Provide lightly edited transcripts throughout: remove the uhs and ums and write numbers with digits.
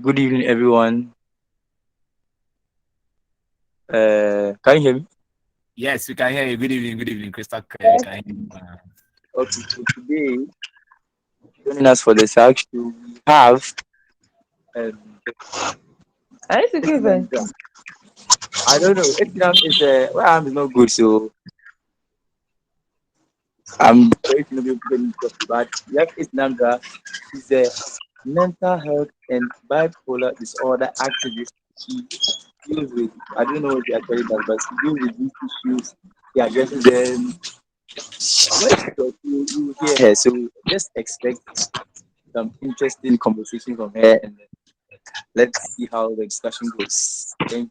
Good evening, everyone. Can you hear me? Yes, we can hear you. Good evening, Crystal clear. We can hear you. Okay, so today, joining us for the Ssag show, we have um, I need to give Esenam it. Drah. I don't know. Esenam is well, I'm not good, so I'm very to know people getting coffee. But we have Esenam Drah. She's a mental health and bipolar disorder activist. She deals with I don't know what she actually does, but she deals with these issues. She addresses them. When she talks, you hear her. So just expect some interesting conversation from her, and let's see how the discussion goes. Thank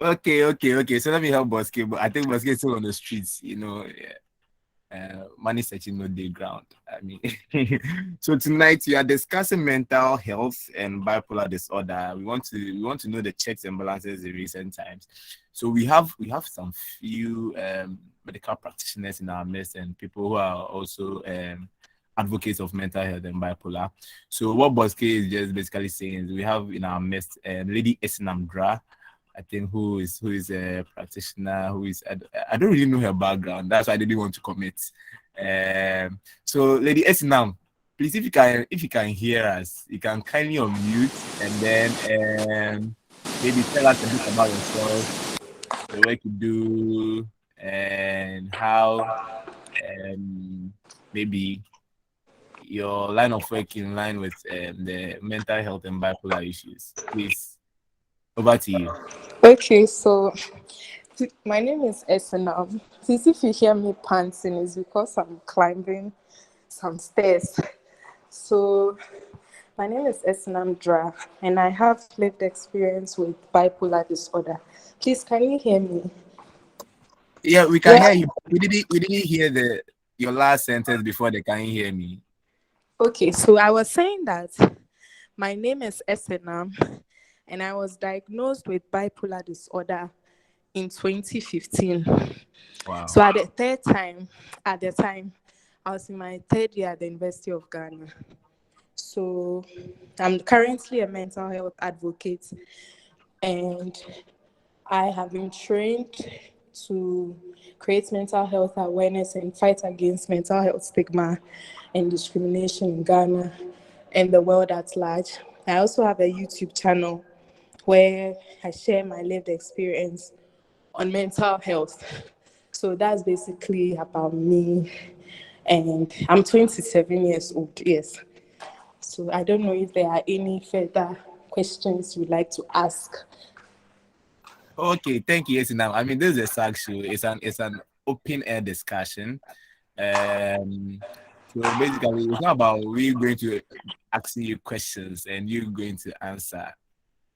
Okay. So let me help Bosque, but I think Bosque is still on the streets, money searching no day ground. I mean, so tonight we are discussing mental health and bipolar disorder. We want to know the checks and balances in recent times. So we have some few medical practitioners in our midst and people who are also advocates of mental health and bipolar. So what Bosque is just basically saying is we have in our midst Lady Esenam Drah. I think who is a practitioner I don't really know her background. That's why I didn't want to commit. So Lady Esenam, please if you can hear us, you can kindly unmute and then maybe tell us a bit about yourself, the work you do, and how maybe your line of work in line with the mental health and bipolar issues. Please, over to you. Okay, so my name is Esenam. Since if you hear me panting, it's because I'm climbing some stairs. So my name is Esenam Drah, and I have lived experience with bipolar disorder. Please, can you hear me? Yeah, we can Yeah. hear you. We didn't hear the your last sentence before they can hear me. Okay, so I was saying that my name is Esenam, and I was diagnosed with bipolar disorder in 2015. So Wow. at the time, I was in my third year at the University of Ghana. So I'm currently a mental health advocate, and I have been trained to create mental health awareness and fight against mental health stigma and discrimination in Ghana and the world at large. I also have a YouTube channel where I share my lived experience on mental health. So that's basically about me. And I'm 27 years old, yes. So I don't know if there are any further questions you'd like to ask. Okay, thank you. Yes, now I mean this is a SAG show. It's an open air discussion. Um, so basically, it's not about we going to asking you questions and you going to answer,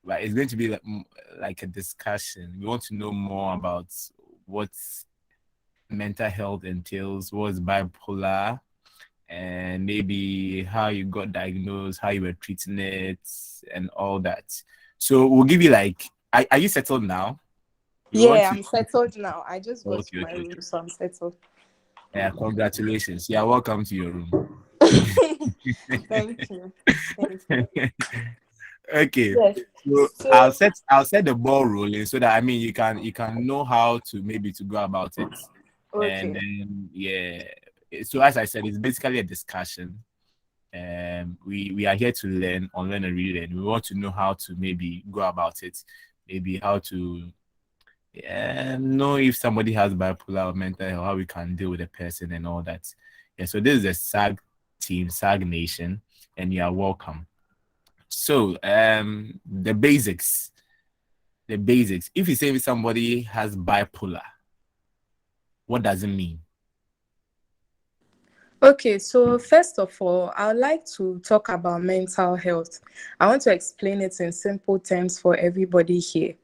but it's going to be like a discussion. We want to know more about what mental health entails, what's bipolar, and maybe how you got diagnosed, how you were treating it, and all that. So we'll give you like, are you settled now? We want Yeah, to. I'm settled now. I just got to Okay, my okay. room, so I'm settled. Yeah, congratulations. Yeah, welcome to your room. Thank you. Thank you. Okay. Yes. So I'll So, set the ball rolling so that I mean you can know how to maybe to go about it. And okay. then yeah. So as I said, it's basically a discussion. We are here to learn, unlearn and relearn. We want to know how to maybe go about it, maybe how to know if somebody has bipolar or mental health, how we can deal with a person and all that. Yeah, so this is a SAG team, SAG Nation, and you are welcome. So the basics. The basics. If you say somebody has bipolar, what does it mean? Okay, so first of all, I would like to talk about mental health. I want to explain it in simple terms for everybody here.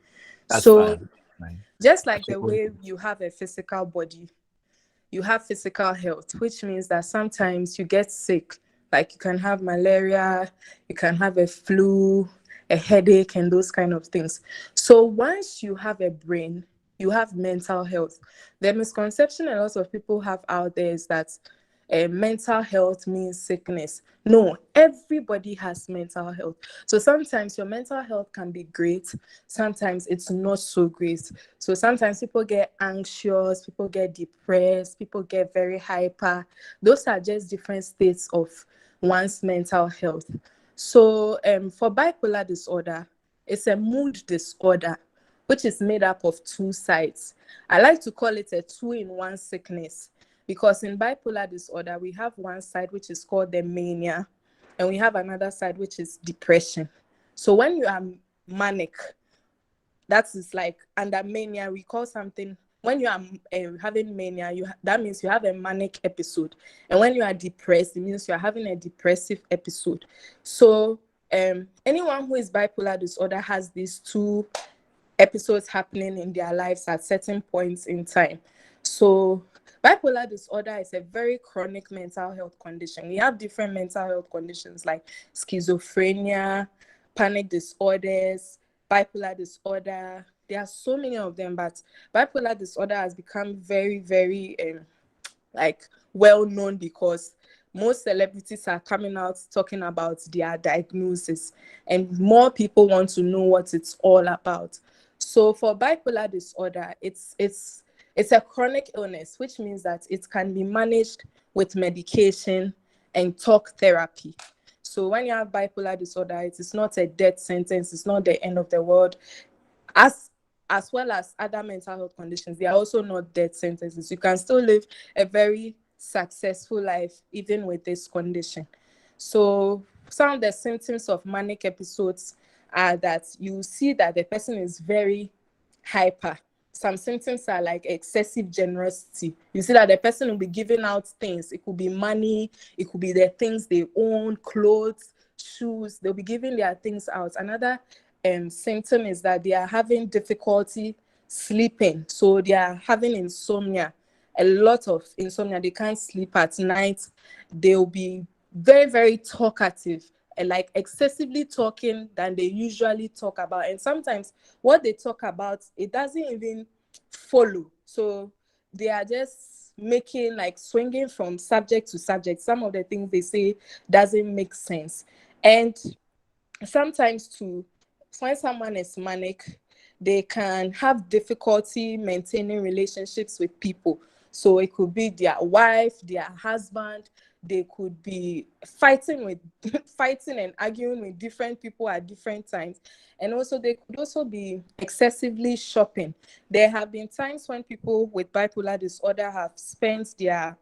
That's So, fine. Fine. just like the Simple. way you have a physical body, you have physical health, which means that sometimes you get sick. Like you can have malaria, you can have a flu, a headache, and those kind of things. So once you have a brain, you have mental health. The misconception a lot of people have out there is that mental health means sickness. No, everybody has mental health. So sometimes your mental health can be great, sometimes it's not so great. So sometimes people get anxious, people get depressed, people get very hyper. Those are just different states of one's mental health. So for bipolar disorder, it's a mood disorder which is made up of two sides. I like to call it a two-in-one sickness, because in bipolar disorder, we have one side which is called the mania, and we have another side which is depression. So when you are manic, that is like under mania, we call something, when you are having mania, that means you have a manic episode. And when you are depressed, it means you are having a depressive episode. So anyone who is bipolar disorder has these two episodes happening in their lives at certain points in time. So bipolar disorder is a very chronic mental health condition. We have different mental health conditions like schizophrenia, panic disorders, bipolar disorder. There are so many of them, but bipolar disorder has become very, very like well known, because most celebrities are coming out talking about their diagnosis, and more people want to know what it's all about. So for bipolar disorder, it's a chronic illness, which means that it can be managed with medication and talk therapy. So when you have bipolar disorder, it is not a death sentence, it's not the end of the world. As well as other mental health conditions, they are also not death sentences. You can still live a very successful life even with this condition. So some of the symptoms of manic episodes are that you see that the person is very hyper. Some symptoms are like excessive generosity. You see that the person will be giving out things. It could be money, it could be the things they own, clothes, shoes. They'll be giving their things out. Another symptom is that they are having difficulty sleeping. So they are having insomnia, a lot of insomnia. They can't sleep at night. They'll be very, very talkative, and like excessively talking than they usually talk about. And sometimes what they talk about, it doesn't even follow. So they are just making, like, swinging from subject to subject. Some of the things they say doesn't make sense. And sometimes too, when someone is manic, they can have difficulty maintaining relationships with people. So it could be their wife, their husband. They could be fighting and arguing with different people at different times. And also they could also be excessively shopping. There have been times when people with bipolar disorder have spent their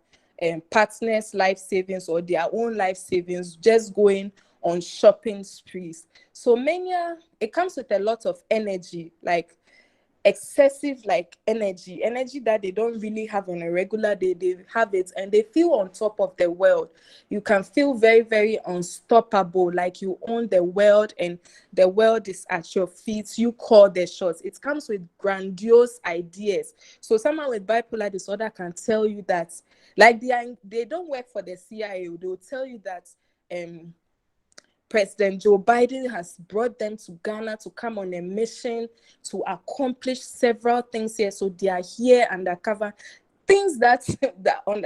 partner's life savings or their own life savings just going on shopping sprees. So mania, it comes with a lot of energy, like excessive, like energy that they don't really have on a regular day. They have it and they feel on top of the world. You can feel very, very unstoppable, like you own the world and the world is at your feet. You call the shots. It comes with grandiose ideas. So someone with bipolar disorder can tell you that, like, they don't work for the CIA. They'll tell you that President Joe Biden has brought them to Ghana to come on a mission to accomplish several things here. So they are here undercover. Things that,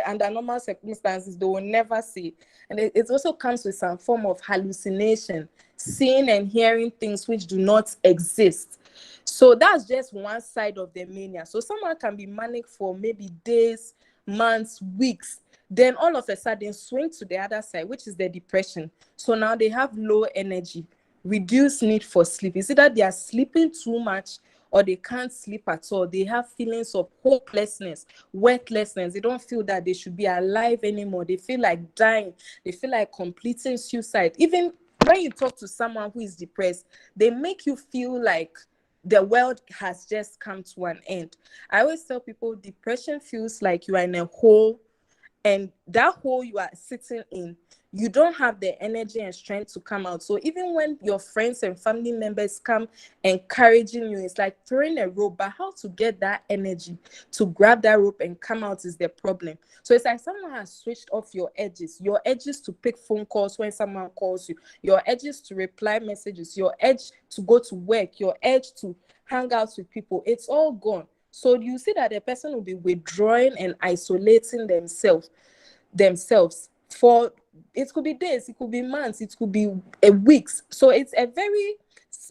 under normal circumstances they will never see. And it also comes with some form of hallucination, seeing and hearing things which do not exist. So that's just one side of the mania. So someone can be manic for maybe days, months, weeks, then all of a sudden swing to the other side, which is the depression. So now they have low energy, reduced need for sleep. Is it that they are sleeping too much or they can't sleep at all? They have feelings of hopelessness, worthlessness. They don't feel that they should be alive anymore. They feel like dying. They feel like completing suicide. Even when you talk to someone who is depressed, they make you feel like the world has just come to an end. I always tell people depression feels like you are in a hole, and that hole you are sitting in, you don't have the energy and strength to come out. So even when your friends and family members come encouraging you, it's like throwing a rope, but how to get that energy to grab that rope and come out is the problem. So it's like someone has switched off your edges to pick phone calls when someone calls you, your edges to reply messages, your edge to go to work, your edge to hang out with people. It's all gone. So you see that the person will be withdrawing and isolating themselves. themselves for, it could be days, it could be months, it could be weeks. So it's a very,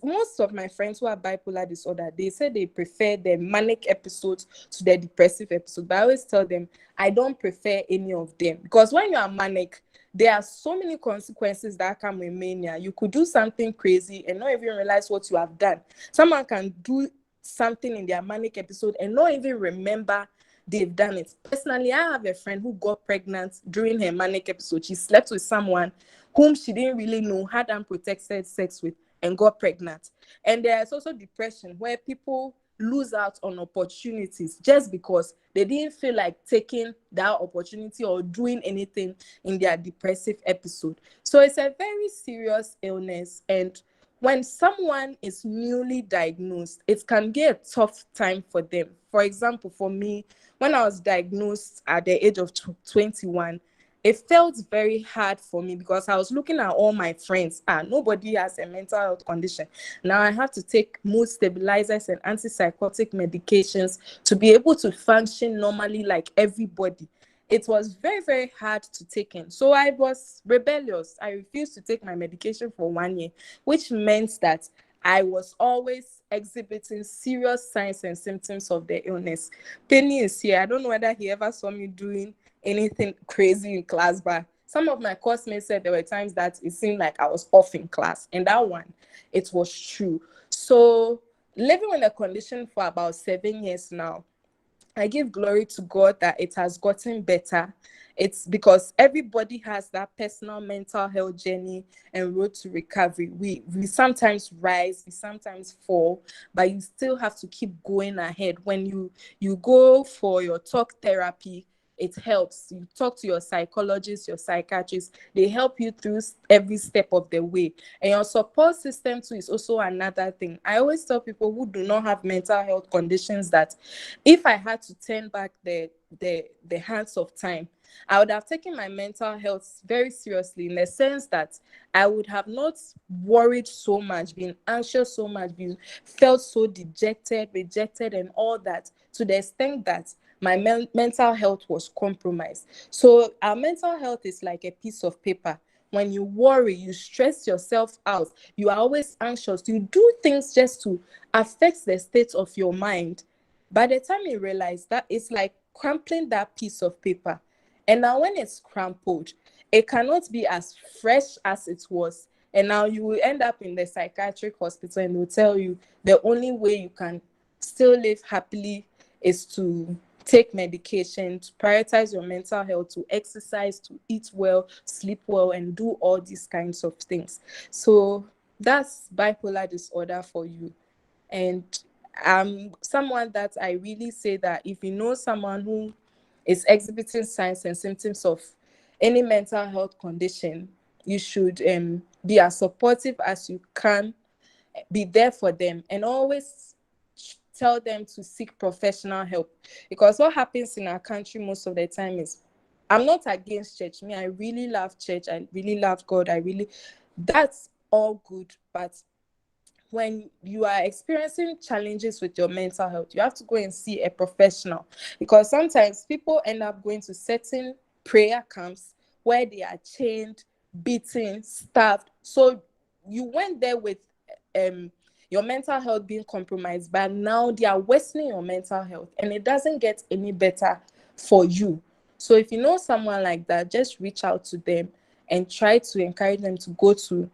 most of my friends who have bipolar disorder, they say they prefer the manic episodes to the depressive episode. But I always tell them I don't prefer any of them, because when you are manic, there are so many consequences that come with mania. You could do something crazy and not even realize what you have done. Someone can do something in their manic episode and not even remember they've done it. Personally, I have a friend who got pregnant during her manic episode. She slept with someone whom she didn't really know, had unprotected sex with, and got pregnant. And there's also depression, where people lose out on opportunities just because they didn't feel like taking that opportunity or doing anything in their depressive episode. So it's a very serious illness, and when someone is newly diagnosed, it can be a tough time for them. For example, for me, when I was diagnosed at the age of 21, it felt very hard for me because I was looking at all my friends. Nobody has a mental health condition. Now I have to take mood stabilizers and antipsychotic medications to be able to function normally like everybody. It was very, very hard to take in. So I was rebellious. I refused to take my medication for 1 year, which meant that I was always exhibiting serious signs and symptoms of the illness. Penny is here. I don't know whether he ever saw me doing anything crazy in class, but some of my classmates said there were times that it seemed like I was off in class. And that one, it was true. So living with a condition for about 7 years now, I give glory to God that it has gotten better. It's because everybody has that personal mental health journey and road to recovery. We sometimes rise, we sometimes fall, but you still have to keep going ahead. When you go for your talk therapy, it helps. You talk to your psychologist, your psychiatrist, they help you through every step of the way. And your support system too is also another thing. I always tell people who do not have mental health conditions that if I had to turn back the hands of time, I would have taken my mental health very seriously, in the sense that I would have not worried so much, been anxious so much, been felt so dejected, rejected, and all that, to the extent that my mental health was compromised. So our mental health is like a piece of paper. When you worry, you stress yourself out, you are always anxious, you do things just to affect the state of your mind. By the time you realize that, it's like crumpling that piece of paper. And now when it's crumpled, it cannot be as fresh as it was. And now you will end up in the psychiatric hospital and they'll tell you the only way you can still live happily is to take medication, to prioritize your mental health, to exercise, to eat well, sleep well, and do all these kinds of things. So that's bipolar disorder for you. And someone that I really say that if you know someone who is exhibiting signs and symptoms of any mental health condition, you should be as supportive as you can, be there for them, and always tell them to seek professional help. Because what happens in our country most of the time is, I'm not against church. Me, I really love church. I really love God. That's all good. But when you are experiencing challenges with your mental health, you have to go and see a professional, because sometimes people end up going to certain prayer camps where they are chained, beaten, starved. So you went there with your mental health being compromised, but now they are worsening your mental health, and it doesn't get any better for you. So if you know someone like that, just reach out to them and try to encourage them to go to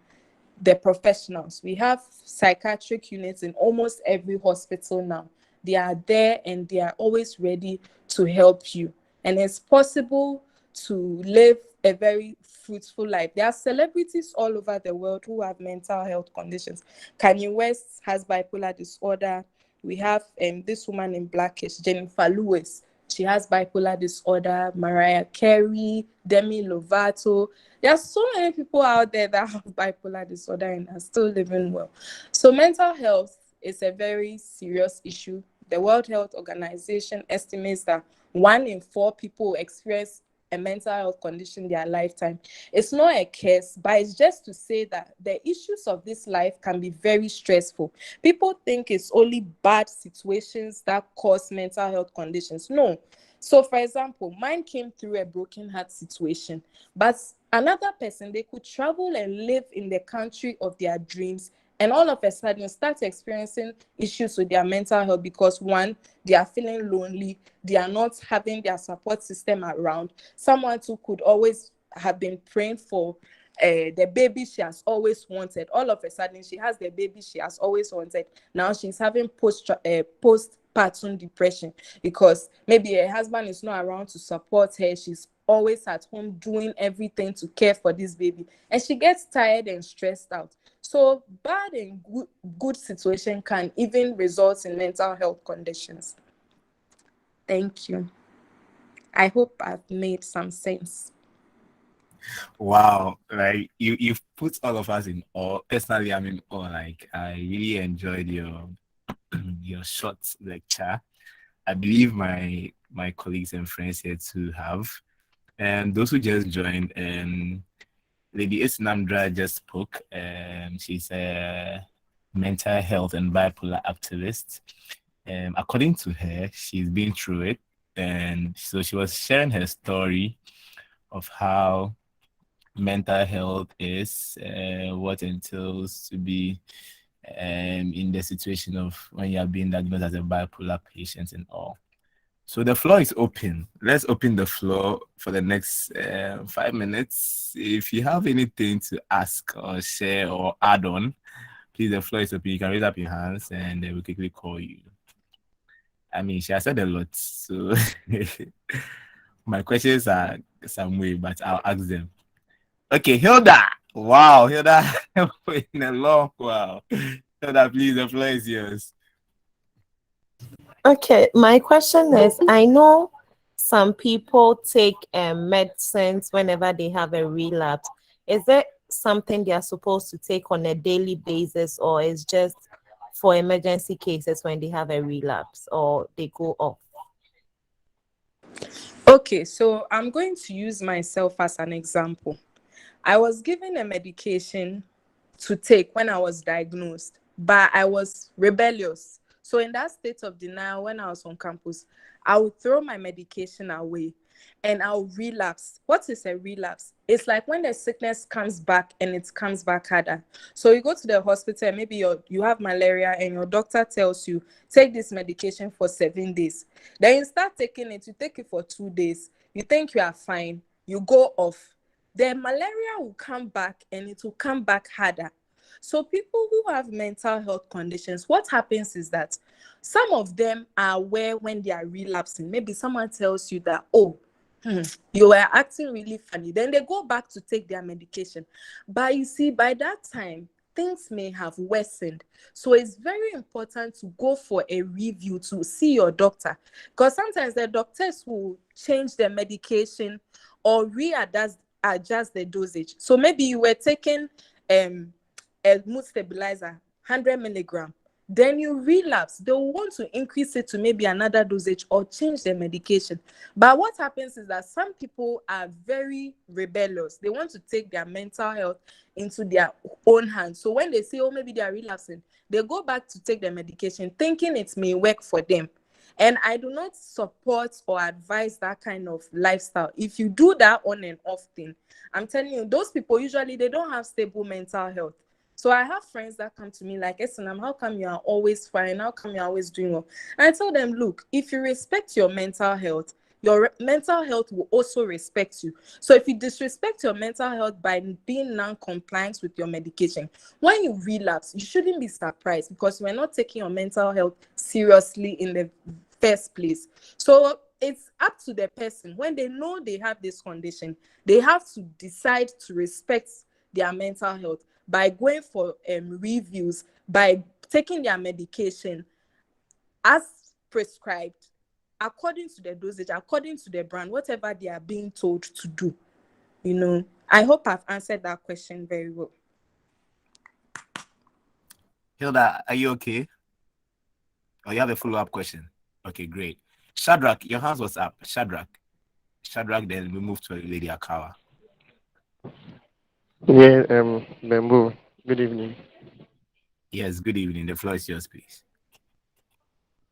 the professionals. We have psychiatric units in almost every hospital now. They are there and they are always ready to help you. And it's possible to live a very fruitful life. There are celebrities all over the world who have mental health conditions. Kanye West has bipolar disorder. We have this woman in Blackish, Jennifer Lewis. She has bipolar disorder. Mariah Carey, Demi Lovato. There are so many people out there that have bipolar disorder and are still living well. So mental health is a very serious issue. The World Health Organization estimates that 1 in 4 people experience a mental health condition in their lifetime. It's not a curse, but it's just to say that the issues of this life can be very stressful. People think it's only bad situations that cause mental health conditions. No, So, for example, mine came through a broken heart situation, but another person, they could travel and live in the country of their dreams, and all of a sudden start experiencing issues with their mental health because one, they are feeling lonely, they are not having their support system around. Someone who could always have been praying for the baby she has always wanted. All of a sudden, she has the baby she has always wanted. Now she's having postpartum depression because maybe her husband is not around to support her. She's always at home doing everything to care for this baby, and she gets tired and stressed out. So bad and good situation can even result in mental health conditions. Thank you. I hope I've made some sense. Wow, like you've put all of us in awe. Personally, I'm in awe. Like I really enjoyed your your short lecture. I believe my colleagues and friends here too have. And those who just joined, Lady Esenam Drah just spoke. She's a mental health and bipolar activist. According to her, she's been through it. And so she was sharing her story of how mental health is, what entails to be in the situation of when you are being diagnosed as a bipolar patient and all. So the floor is open. Let's open the floor for the next 5 minutes. If you have anything to ask or share or add on, please, the floor is open. You can raise up your hands and we'll quickly call you. I mean, she has said a lot, so my questions are some way, but I'll ask them. Okay, Hilda. Wow, Hilda, in a long while. Hilda, please, the floor is yours. Okay, my question is, I know some people take medicines whenever they have a relapse. Is that something they are supposed to take on a daily basis, or is just for emergency cases when they have a relapse or they go off? Okay, so I'm going to use myself as an example. I was given a medication to take when I was diagnosed, but I was rebellious. So in that state of denial, when I was on campus, I would throw my medication away and I'll relapse. What is a relapse? It's like when the sickness comes back and it comes back harder. So you go to the hospital, maybe you have malaria and your doctor tells you, take this medication for 7 days. Then you start taking it, you take it for 2 days. You think you are fine, you go off. The malaria will come back and it will come back harder. So people who have mental health conditions, what happens is that some of them are aware when they are relapsing. Maybe someone tells you that, oh, you were acting really funny. Then they go back to take their medication. But you see, by that time, things may have worsened. So it's very important to go for a review to see your doctor. Because sometimes the doctors will change their medication or adjust the dosage. So maybe you were taking a mood stabilizer, 100 milligram. Then you relapse. They will want to increase it to maybe another dosage or change the medication. But what happens is that some people are very rebellious. They want to take their mental health into their own hands. So when they say, oh, maybe they are relapsing, they go back to take the medication thinking it may work for them. And I do not support or advise that kind of lifestyle. If you do that on and off thing, I'm telling you, those people usually they don't have stable mental health. So I have friends that come to me like, Esenam, how come you are always fine? How come you're always doing well? And I tell them, look, if you respect your mental health will also respect you. So if you disrespect your mental health by being non-compliant with your medication, when you relapse, you shouldn't be surprised because you are not taking your mental health seriously in the first place. So it's up to the person. When they know they have this condition, they have to decide to respect their mental health by going for reviews, by taking their medication as prescribed, according to the dosage, according to the brand, whatever they are being told to do. I hope I've answered that question very well. Hilda, are you okay? Or you have a follow-up question? Okay, great. Shadrach, your hands was up. Shadrach, then we move to Lady Akawa. Yeah, Bamboo. Good evening. Yes, good evening. The floor is yours, please.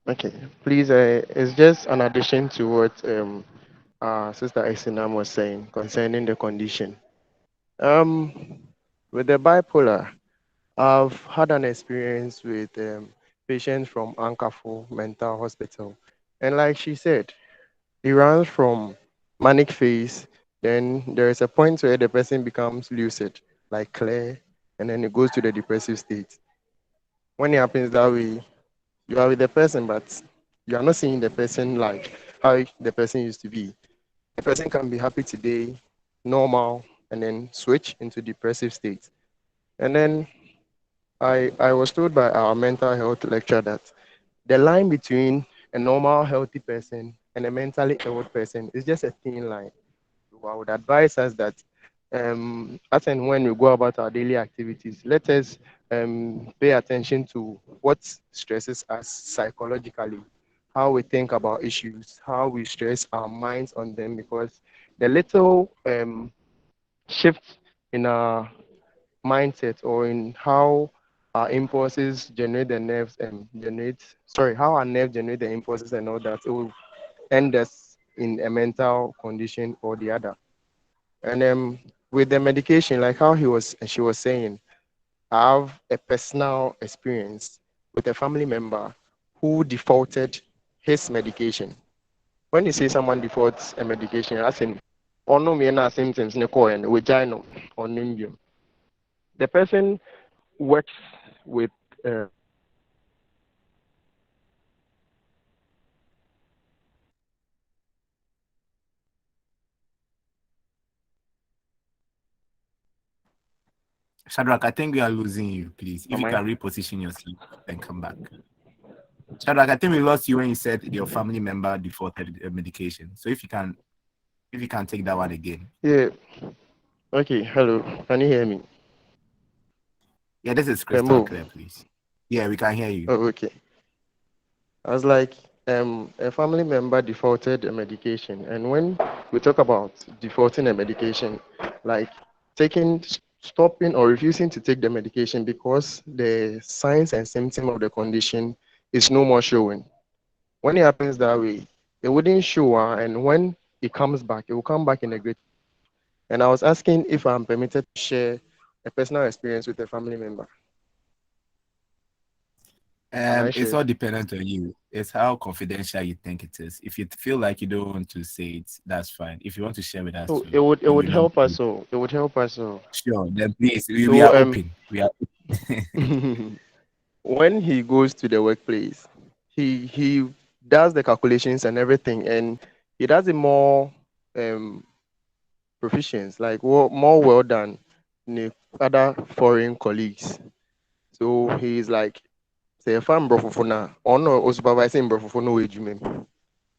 Okay, please. It's just an addition to what Sister Esenam was saying concerning the condition. Um, with the bipolar, I've had an experience with patients from Ankafo Mental Hospital, and like she said, it runs from manic phase. Then there is a point where the person becomes lucid, like clear, and then it goes to the depressive state. When it happens that way, you are with the person, but you are not seeing the person like how the person used to be. The person can be happy today, normal, and then switch into depressive state. And then I was told by our mental health lecturer that the line between a normal, healthy person and a mentally ill person is just a thin line. So I would advise us that as and when we go about our daily activities, let us pay attention to what stresses us psychologically, how we think about issues, how we stress our minds on them, because the little shift in our mindset or in how our impulses generate the nerves and how our nerves generate the impulses and all that, it will end us in a mental condition or the other. And with the medication, like how she was saying, I have a personal experience with a family member who defaulted his medication. When you say someone defaults a medication, as in ono me na symptoms ne ko and vagina or nimbium. The person works with Shadrach, I think we are losing you, please. If am you I? can reposition yourself and come back. Shadrach, I think we lost you when you said your family member defaulted medication. So if you can take that one again. Yeah. Okay. Hello. Can you hear me? Yeah, this is crystal Bembo. clear, please. Yeah, we can hear you. Oh, okay. I was like, a family member defaulted a medication, and when we talk about defaulting a medication, like stopping or refusing to take the medication because the signs and symptom of the condition is no more showing. When it happens that way, it wouldn't show, and when it comes back, it will come back in a great. And I was asking if I'm permitted to share a personal experience with a family member. Can I It's share? all dependent on you. It's how confidential you think it is. If you feel like you don't want to say it, that's fine. If you want to share with us So too, it then would we love help us you. all. It would help us all. Sure, then please, we So are open. We are when he goes to the workplace, he does the calculations and everything, and he does it more um proficient, like more well than the other foreign colleagues. So he's like, say if I'm brofofona, or no, or supervising brofofona.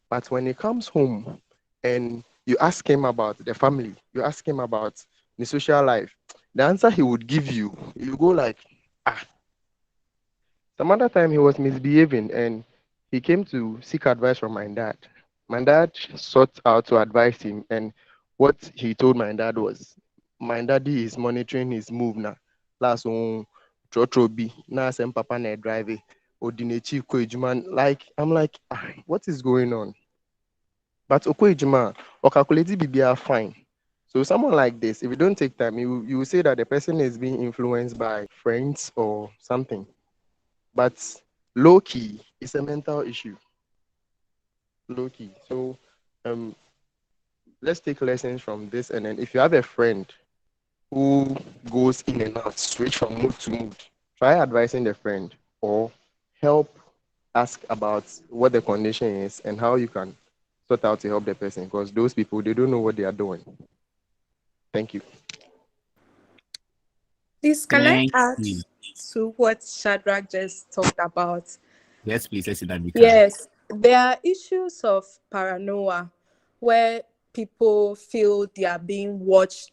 But when he comes home and you ask him about the family, you ask him about the social life, the answer he would give you, you go like, ah. Some other time he was misbehaving and he came to seek advice from my dad. My dad sought out to advise him, and what he told my dad was, my daddy is monitoring his move now. Last one, Trotrobi, now some papa na drive it. Odinechi Koejuman, like I'm like, ah, what is going on? But Okoejima, or calculated BBR fine. So someone like this, if you don't take time, you will say that the person is being influenced by friends or something. But low key, it's a mental issue. Low key. So um, let's take lessons from this. And then if you have a friend who goes in and out, switch from mood to mood, try advising the friend or help ask about what the condition is and how you can sort out to help the person, because those people, they don't know what they are doing. Thank you. Please, can I thank add you. to what Shadrach just talked about? Yes, please, let's see that we can. Yes, there are issues of paranoia where people feel they are being watched,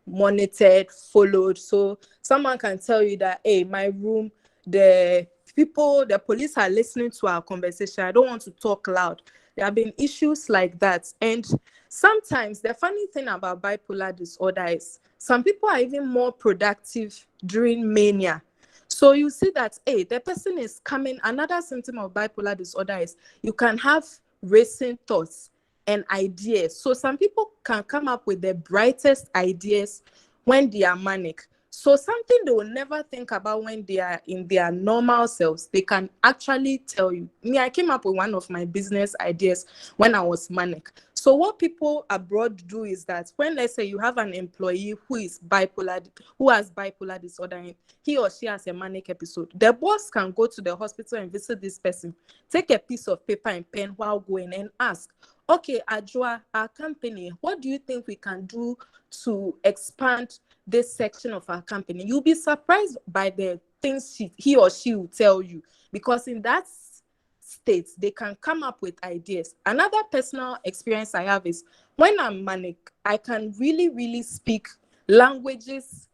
monitored, followed. So someone can tell you that, hey, my room, the police are listening to our conversation. I don't want to talk loud. There have been issues like that. And sometimes the funny thing about bipolar disorder is some people are even more productive during mania. So you see that, hey, the person is coming. Another symptom of bipolar disorder is you can have racing thoughts and ideas. So some people can come up with the brightest ideas when they are manic. So something they will never think about when they are in their normal selves, they can actually tell you. Me, I came up with one of my business ideas when I was manic. So what people abroad do is that when, let's say, you have an employee who has bipolar disorder, and he or she has a manic episode, the boss can go to the hospital and visit this person, take a piece of paper and pen while going and ask, okay, Adjoa, our company, what do you think we can do to expand this section of our company? You'll be surprised by the things he or she will tell you, because in that state, they can come up with ideas. Another personal experience I have is when I'm manic, I can really, really speak languages.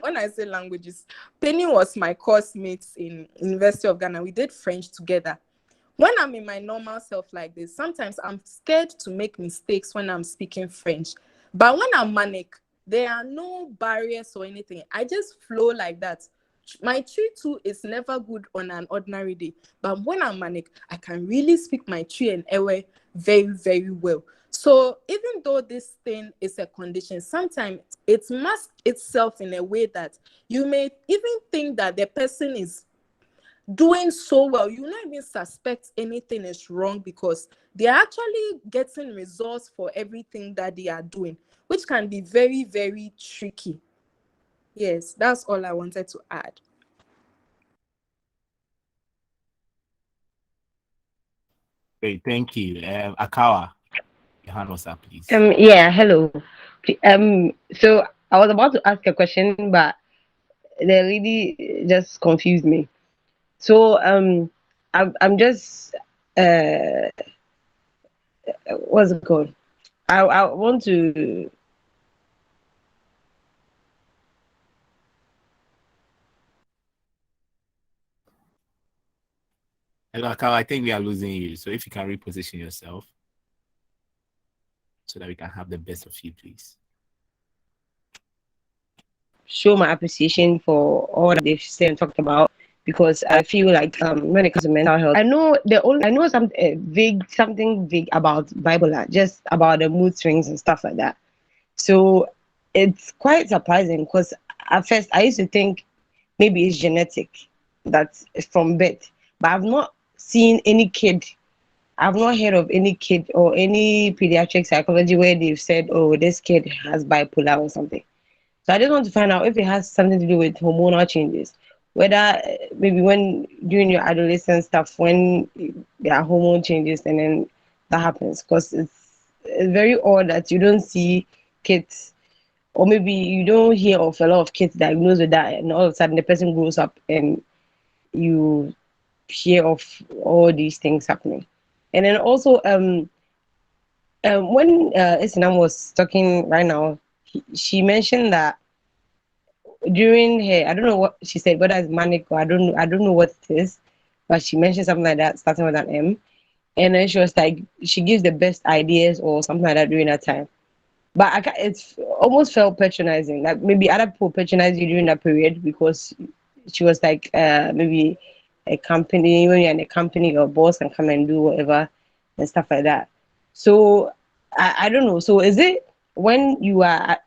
When I say languages, Penny was my course mate in University of Ghana. We did French together. When I'm in my normal self like this, sometimes I'm scared to make mistakes when I'm speaking French. But when I'm manic, there are no barriers or anything. I just flow like that. My tree too is never good on an ordinary day. But when I'm manic, I can really speak my tree and ewe very, very well. So even though this thing is a condition, sometimes it masks itself in a way that you may even think that the person is doing so well. You not even suspect anything is wrong because they are actually getting results for everything that they are doing, which can be very, very tricky. Yes, that's all I wanted to add. Great, thank you. Akawa, your hand was up, please. Yeah, hello. So I was about to ask a question, but the lady just confused me. So I'm just what's it called? I want to. Hello, Akawa, I think we are losing you. So if you can reposition yourself so that we can have the best of you, please. Show my appreciation for all that they've said and talked about, because I feel like when it comes to mental health, I know something vague about bipolar, just about the mood swings and stuff like that. So it's quite surprising because at first I used to think maybe it's genetic, that's from birth, but I've not seen any kid. I've not heard of any kid or any pediatric psychology where they've said, oh, this kid has bipolar or something. So I just want to find out if it has something to do with hormonal changes, whether maybe when during your adolescent stuff, when there are hormone changes and then that happens. Because it's very odd that you don't see kids, or maybe you don't hear of a lot of kids diagnosed with that, and all of a sudden the person grows up and you hear of all these things happening. And then also, when Esenam was talking right now, she mentioned that during her, I don't know what she said, whether it's manic or I don't know what it is, but she mentioned something like that starting with an M, and then she was like she gives the best ideas or something like that during that time. But it's almost felt patronizing, like maybe other people patronize you during that period because she was like maybe a company, when you're in a company, your boss can come and do whatever and stuff like that. So I don't know. So is it when you are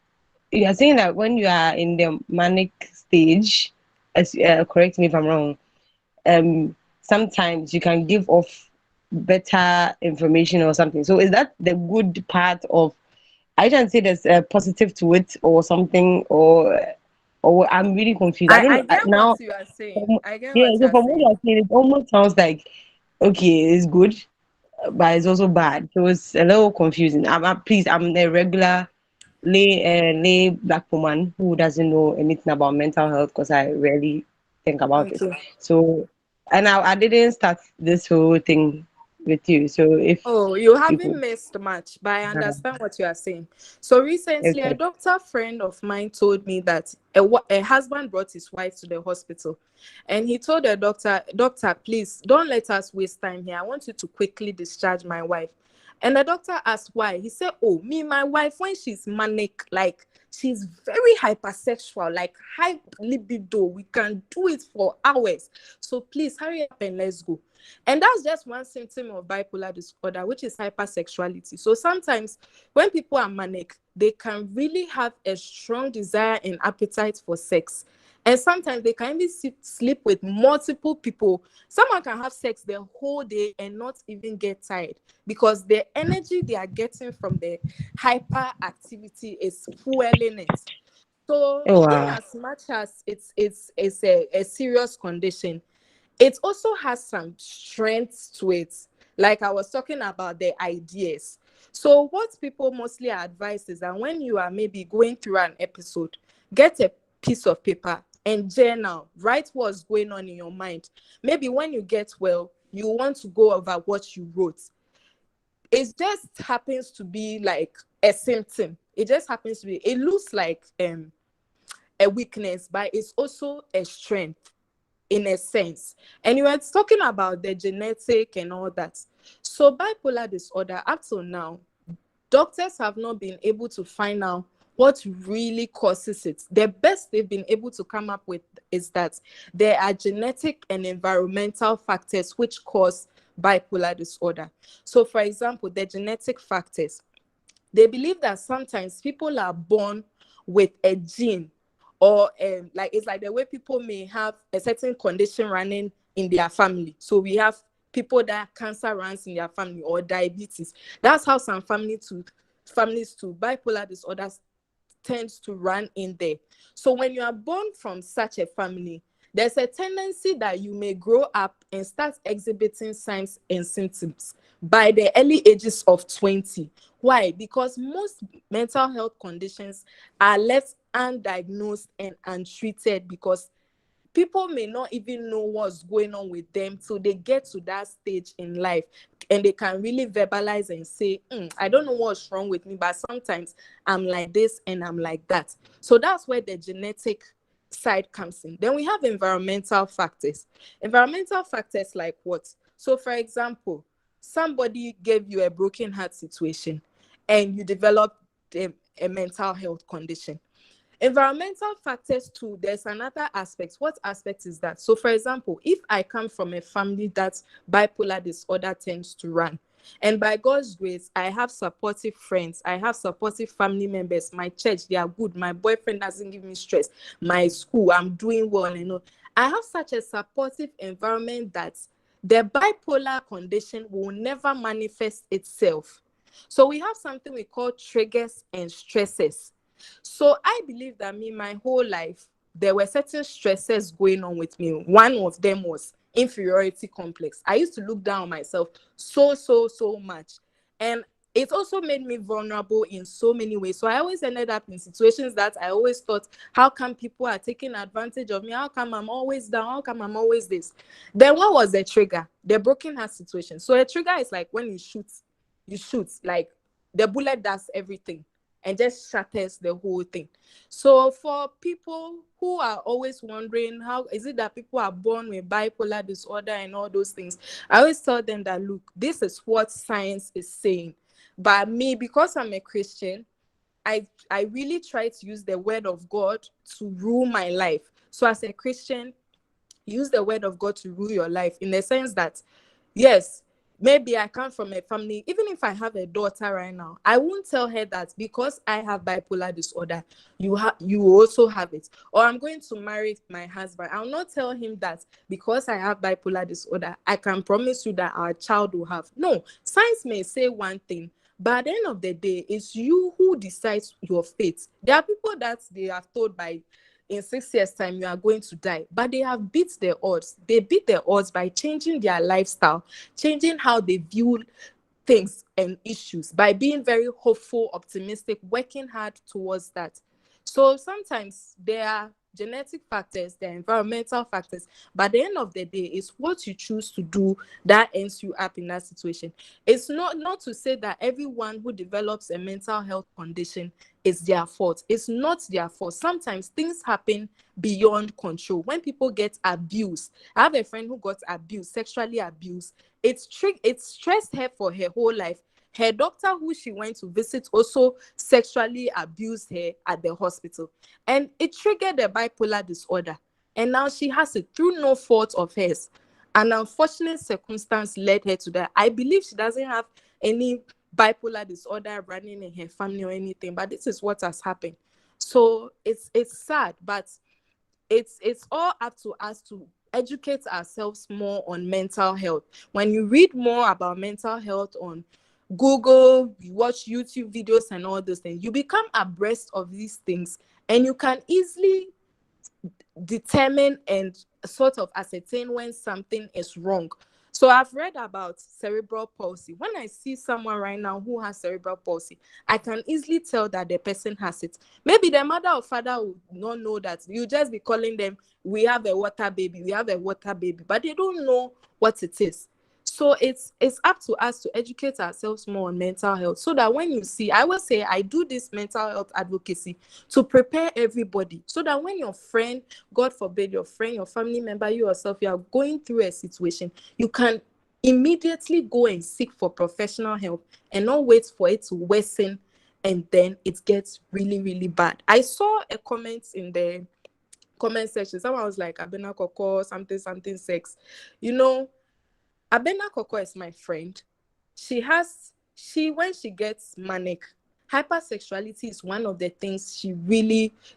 saying that when you are in the manic stage, as correct me if I'm wrong, sometimes you can give off better information or something. So is that the good part of? I can say there's a positive to it or something, or I'm really confused. I don't I know get what now. you are saying. I get Yeah, what you so are from what saying. you're saying, it almost sounds like okay, it's good, but it's also bad. So it's a little confusing. Please, I'm a regular lay black woman who doesn't know anything about mental health because I rarely think about it. Okay. So, and I didn't start this whole thing with you. So if Oh, you you haven't could, missed much, but I uh, understand what you are saying. So recently, a okay, doctor friend of mine told me that a husband brought his wife to the hospital, and he told the doctor, "Doctor, please don't let us waste time here. I want you to quickly discharge my wife." And the doctor asked why. He said, oh, me, my wife, when she's manic, like she's very hypersexual, like high libido. We can do it for hours. So please hurry up and let's go. And that's just one symptom of bipolar disorder, which is hypersexuality. So sometimes when people are manic, they can really have a strong desire and appetite for sex. And sometimes they can even sleep with multiple people. Someone can have sex the whole day and not even get tired because the energy they are getting from the hyperactivity is fueling it. So Oh in wow. as much as it's a serious condition, it also has some strengths to it. Like I was talking about the ideas. So what people mostly advise is that when you are maybe going through an episode, get a piece of paper and journal, write what's going on in your mind. Maybe when you get well, you want to go over what you wrote. It just happens to be like a symptom. It just happens to be, it looks like a weakness, but it's also a strength in a sense. And you were talking about the genetic and all that. So bipolar disorder, up till now, doctors have not been able to find out what really causes it. The best they've been able to come up with is that there are genetic and environmental factors which cause bipolar disorder. So for example, the genetic factors, they believe that sometimes people are born with a gene or like it's like the way people may have a certain condition running in their family. So we have people that cancer runs in their family or diabetes. That's how some families to bipolar disorders tends to run in there. So when you are born from such a family, there's a tendency that you may grow up and start exhibiting signs and symptoms by the early ages of 20. Why? Because most mental health conditions are left undiagnosed and untreated because people may not even know what's going on with them till they get to that stage in life and they can really verbalize and say, I don't know what's wrong with me, but sometimes I'm like this and I'm like that. So that's where the genetic side comes in. Then we have environmental factors. Environmental factors like what? So for example, somebody gave you a broken heart situation and you developed a mental health condition. Environmental factors too, there's another aspect. What aspect is that? So for example, if I come from a family that bipolar disorder tends to run, and by God's grace, I have supportive friends, I have supportive family members, my church, they are good, my boyfriend doesn't give me stress, my school, I'm doing well, I have such a supportive environment that the bipolar condition will never manifest itself. So we have something we call triggers and stresses. So I believe that my whole life, there were certain stresses going on with me. One of them was inferiority complex. I used to look down on myself so much. And it also made me vulnerable in so many ways. So I always ended up in situations that I always thought, how come people are taking advantage of me? How come I'm always down? How come I'm always this? Then what was the trigger? The broken heart situation. So a trigger is like when you shoot, like the bullet does everything and just shatters the whole thing. So for people who are always wondering, how is it that people are born with bipolar disorder and all those things, I always tell them that, look, this is what science is saying. But me, because I'm a Christian, I really try to use the word of God to rule my life. So as a Christian, use the word of God to rule your life in the sense that, yes, maybe I come from a family, even if I have a daughter right now, I won't tell her that because I have bipolar disorder, you also have it. Or I'm going to marry my husband, I'll not tell him that because I have bipolar disorder, I can promise you that our child will have. No, science may say one thing, but at the end of the day, it's you who decides your fate. There are people that they are told by, in 6 years' time, you are going to die. But they have beat the odds. They beat the odds by changing their lifestyle, changing how they view things and issues, by being very hopeful, optimistic, working hard towards that. So sometimes there are genetic factors, there are environmental factors, but at the end of the day, it's what you choose to do that ends you up in that situation. It's not to say that everyone who develops a mental health condition is their fault. It's not their fault. Sometimes things happen beyond control. When people get abused, I have a friend who got abused, sexually abused. It stressed her for her whole life. her doctor who she went to visit also sexually abused her at the hospital, and it triggered a bipolar disorder. And now she has it through no fault of hers. An unfortunate circumstance led her to that. I believe she doesn't have any bipolar disorder running in her family or anything, but this is what has happened. So it's sad, but it's all up to us to educate ourselves more on mental health. When you read more about mental health on Google, you watch YouTube videos and all those things, you become abreast of these things, and you can easily determine and sort of ascertain when something is wrong. So I've read about cerebral palsy. When I see someone right now who has cerebral palsy, I can easily tell that the person has it. Maybe the mother or father will not know that. You just be calling them, we have a water baby, we have a water baby, but they don't know what it is. So it's up to us to educate ourselves more on mental health, so that when you see, I will say I do this mental health advocacy to prepare everybody, so that when your friend, God forbid, your friend, your family member, you yourself, you are going through a situation, you can immediately go and seek for professional help and not wait for it to worsen and then it gets really, really bad. I saw a comment in the comment section. Someone was like, Abena Koko, something, something sex. You know, Abena Koko is my friend. When she gets manic, hypersexuality is one of the things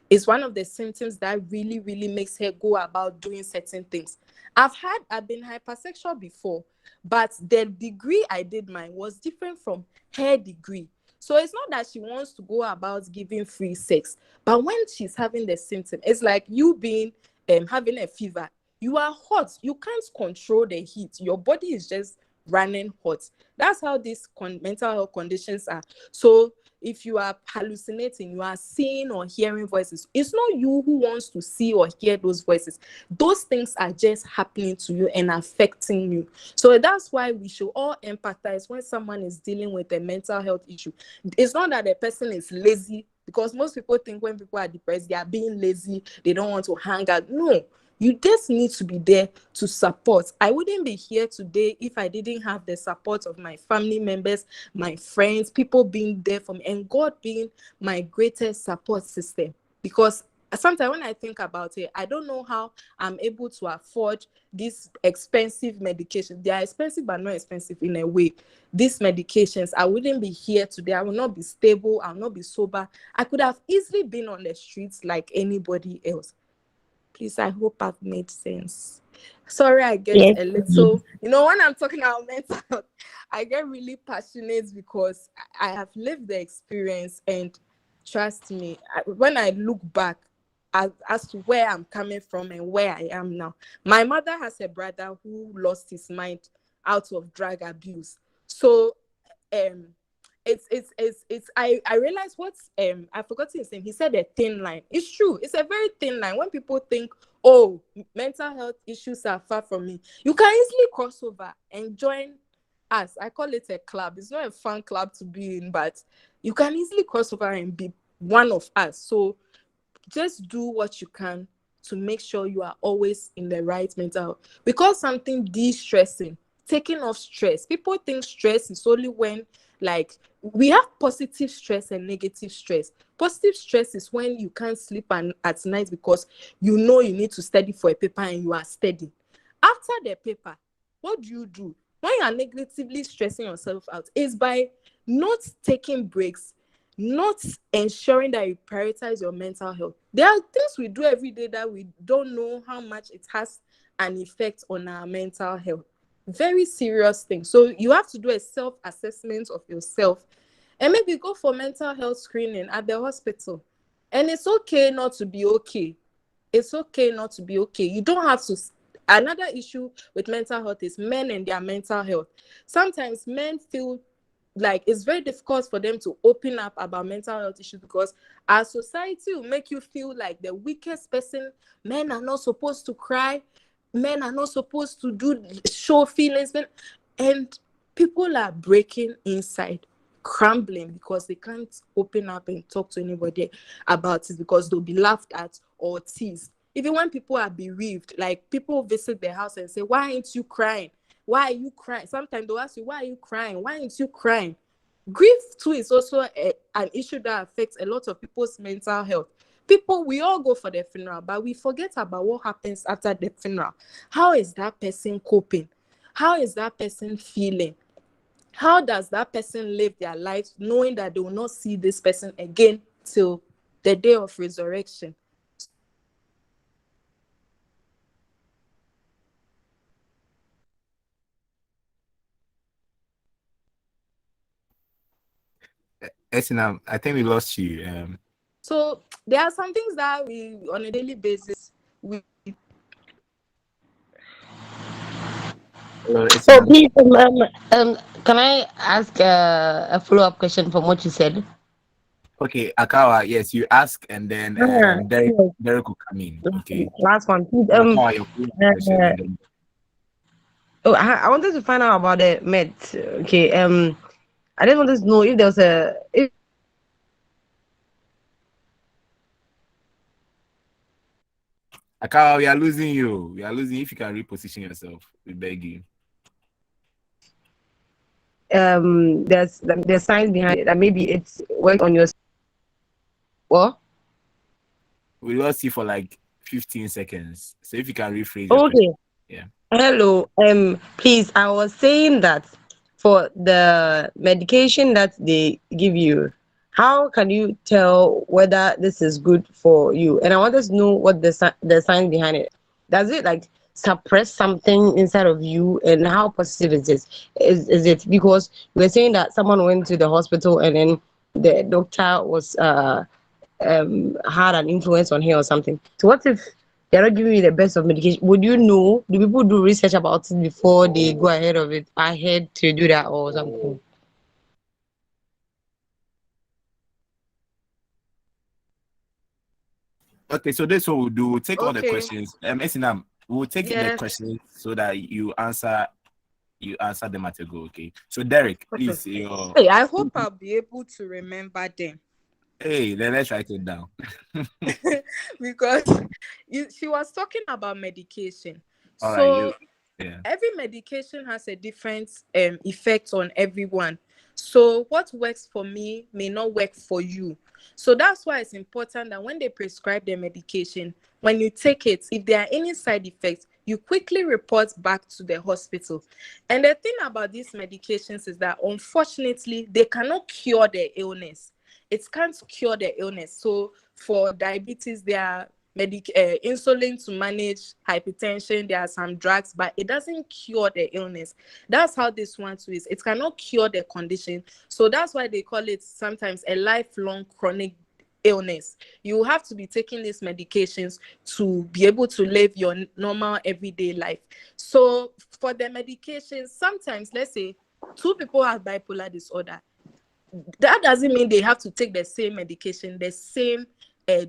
is one of the symptoms that really, really makes her go about doing certain things. I've been hypersexual before, but the degree I did mine was different from her degree. So it's not that she wants to go about giving free sex, but when she's having the symptom, it's like you being having a fever. You are hot. You can't control the heat. Your body is just running hot. That's how these mental health conditions are. So if you are hallucinating, you are seeing or hearing voices, it's not you who wants to see or hear those voices. Those things are just happening to you and affecting you. So that's why we should all empathize when someone is dealing with a mental health issue. It's not that the person is lazy, because most people think when people are depressed, they are being lazy, they don't want to hang out. No. You just need to be there to support. I wouldn't be here today if I didn't have the support of my family members, my friends, people being there for me, and God being my greatest support system. Because sometimes when I think about it, I don't know how I'm able to afford these expensive medications. They are expensive, but not expensive in a way. These medications, I wouldn't be here today. I will not be stable. I will not be sober. I could have easily been on the streets like anybody else. Please, I hope I've made sense. Sorry, I get Yes. a little, when I'm talking about mental health, I get really passionate because I have lived the experience, and trust me, when I look back as to where I'm coming from and where I am now, my mother has a brother who lost his mind out of drug abuse. So, I realized I forgot his name. He said a thin line. It's true. It's a very thin line. When people think, oh, mental health issues are far from me, you can easily cross over and join us. I call it a club. It's not a fun club to be in, but you can easily cross over and be one of us. So just do what you can to make sure you are always in the right mental health. We call something de-stressing, taking off stress. People think stress is only when, like, we have positive stress and negative stress. Positive stress is when you can't sleep at night because you know you need to study for a paper and you are studying. After the paper, what do? When you are negatively stressing yourself out, is by not taking breaks, not ensuring that you prioritize your mental health. There are things we do every day that we don't know how much it has an effect on our mental health. Very serious thing. So you have to do a self-assessment of yourself and maybe go for mental health screening at the hospital. And it's okay not to be okay. It's okay not to be okay. You don't have to. Another issue with mental health is men and their mental health. Sometimes men feel like it's very difficult for them to open up about mental health issues because our society will make you feel like the weakest person. Men are not supposed to cry. Men are not supposed to show feelings. And people are breaking inside, crumbling because they can't open up and talk to anybody about it because they'll be laughed at or teased. Even when people are bereaved, like people visit their house and say, why aren't you crying? Why are you crying? Sometimes they'll ask you, why are you crying? Why aren't you crying? Grief too is also an issue that affects a lot of people's mental health. People, we all go for the funeral, but we forget about what happens after the funeral. How is that person coping? How is that person feeling? How does that person live their lives knowing that they will not see this person again till the day of resurrection? Esinam, I think we lost you. So there are some things that we, on a daily basis, we. So Esinam. please, can I ask a follow-up question from what you said? Okay, Akawa, yes, you ask, and then Derek, Yes. Derek will come in. Okay, Last one, please. Akawa, your follow-up question, Uh, and then I wanted to find out about the med. Okay. I just wanted to know if there was a if Akawa, we are losing you. We are losing. If you can reposition yourself, we beg you. there's science behind it that maybe it's work on your what? We lost you for like 15 seconds. So if you can rephrase your question, Okay. yeah. Hello. Please, I was saying that for the medication that they give you, how can you tell whether this is good for you? And I wanted to know what the science behind it. Does it like suppress something inside of you, and how positive is this? Is it because you were saying that someone went to the hospital and then the doctor was had an influence on her or something? So what if they're not giving you the best of medication? Would you know? Do people do research about it before they go ahead to do that or something? Okay, so this what we'll do. We'll take all the Okay. questions. Esinam, we'll take the Yes. questions so that you answer them at a go. Okay. So Derek, Okay. please, your Hey, I hope I'll be able to remember them. hey, then let's write it down. Because she was talking about medication. All right, So you. Yeah. every medication has a different effect on everyone. So what works for me may not work for you. So that's why it's important that when they prescribe the medication, when you take it, if there are any side effects, you quickly report back to the hospital. And the thing about these medications is that unfortunately they cannot cure the illness. It can't cure the illness. So for diabetes, there are insulin to manage hypertension. There are some drugs, but it doesn't cure the illness. That's how this one too is. It cannot cure the condition. So that's why they call it sometimes a lifelong chronic illness. You have to be taking these medications to be able to live your normal everyday life. So for the medications, sometimes let's say two people have bipolar disorder, that doesn't mean they have to take the same medication, the same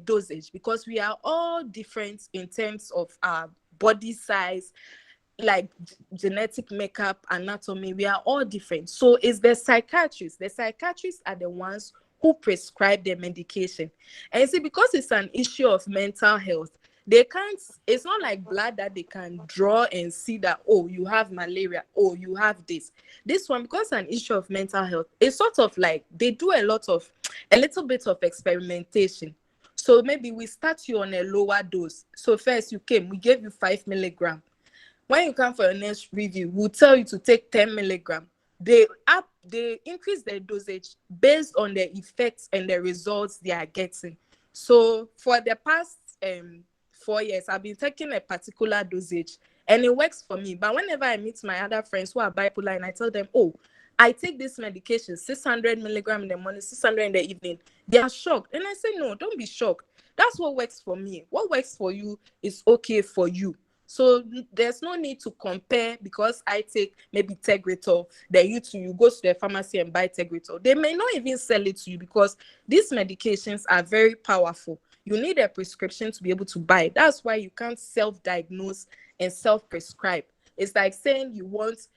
dosage, because we are all different in terms of our body size, like genetic makeup, anatomy. We are all different. So it's the psychiatrists. The psychiatrists are the ones who prescribe the medication. And you see, because it's an issue of mental health, they can't, it's not like blood that they can draw and see that, oh, you have malaria, oh, you have this. This one, because it's an issue of mental health, it's sort of like they do a little bit of experimentation. So maybe we start you on a lower dose. So first you came, we gave you 5 milligram. When you come for your next review, we'll tell you to take 10 milligram. They increase their dosage based on the effects and the results they are getting. So for the past 4 years, I've been taking a particular dosage and it works for me. But whenever I meet my other friends who are bipolar and I tell them, oh, I take this medication, 600 milligram in the morning, 600 in the evening, they are shocked. And I say, no, don't be shocked. That's what works for me. What works for you is okay for you. So there's no need to compare because I take maybe Tegretol, then you go to the pharmacy and buy Tegretol. They may not even sell it to you because these medications are very powerful. You need a prescription to be able to buy. That's why you can't self-diagnose and self-prescribe. It's like saying you want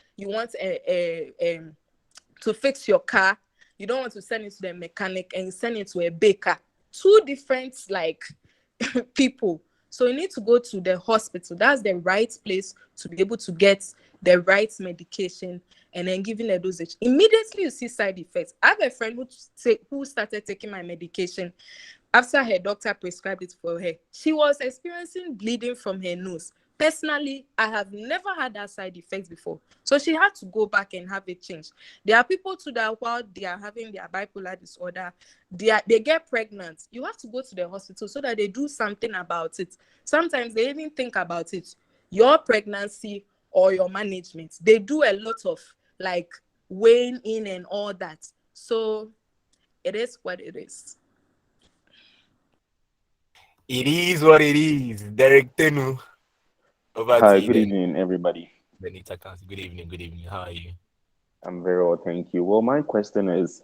to fix your car. You don't want to send it to the mechanic and you send it to a baker. Two different like people. So you need to go to the hospital. That's the right place to be able to get the right medication and then giving a dosage. Immediately you see side effects. I have a friend who started taking my medication after her doctor prescribed it for her. She was experiencing bleeding from her nose. Personally, I have never had that side effect before. So she had to go back and have it changed. There are people too that while they are having their bipolar disorder, they get pregnant. You have to go to the hospital so that they do something about it. Sometimes they even think about it. Your pregnancy or your management. They do a lot of like weighing in and all that. So it is what it is. It is what it is. Derek Tenu. Over to Hi, you good then. evening, everybody. Benita Council. Good evening. Good evening. How are you? I'm very well, thank you. Well, my question is,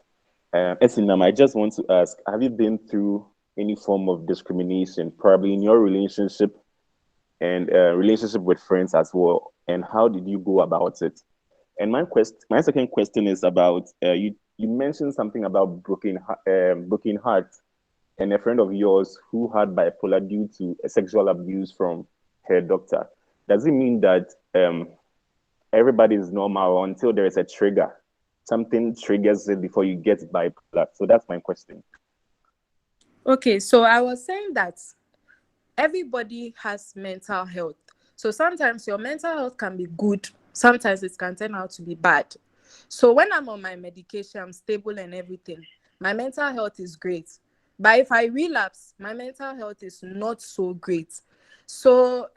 Esinam, I just want to ask, have you been through any form of discrimination, probably in your relationship and relationship with friends as well? And how did you go about it? And my second question is about you mentioned something about broken heart, and a friend of yours who had bipolar due to a sexual abuse from her doctor. Does it mean that everybody is normal until there is a trigger? Something triggers it before you get bipolar. So that's my question. Okay, so I was saying that everybody has mental health. So sometimes your mental health can be good, sometimes it can turn out to be bad. So when I'm on my medication, I'm stable and everything. My mental health is great. But if I relapse, my mental health is not so great. So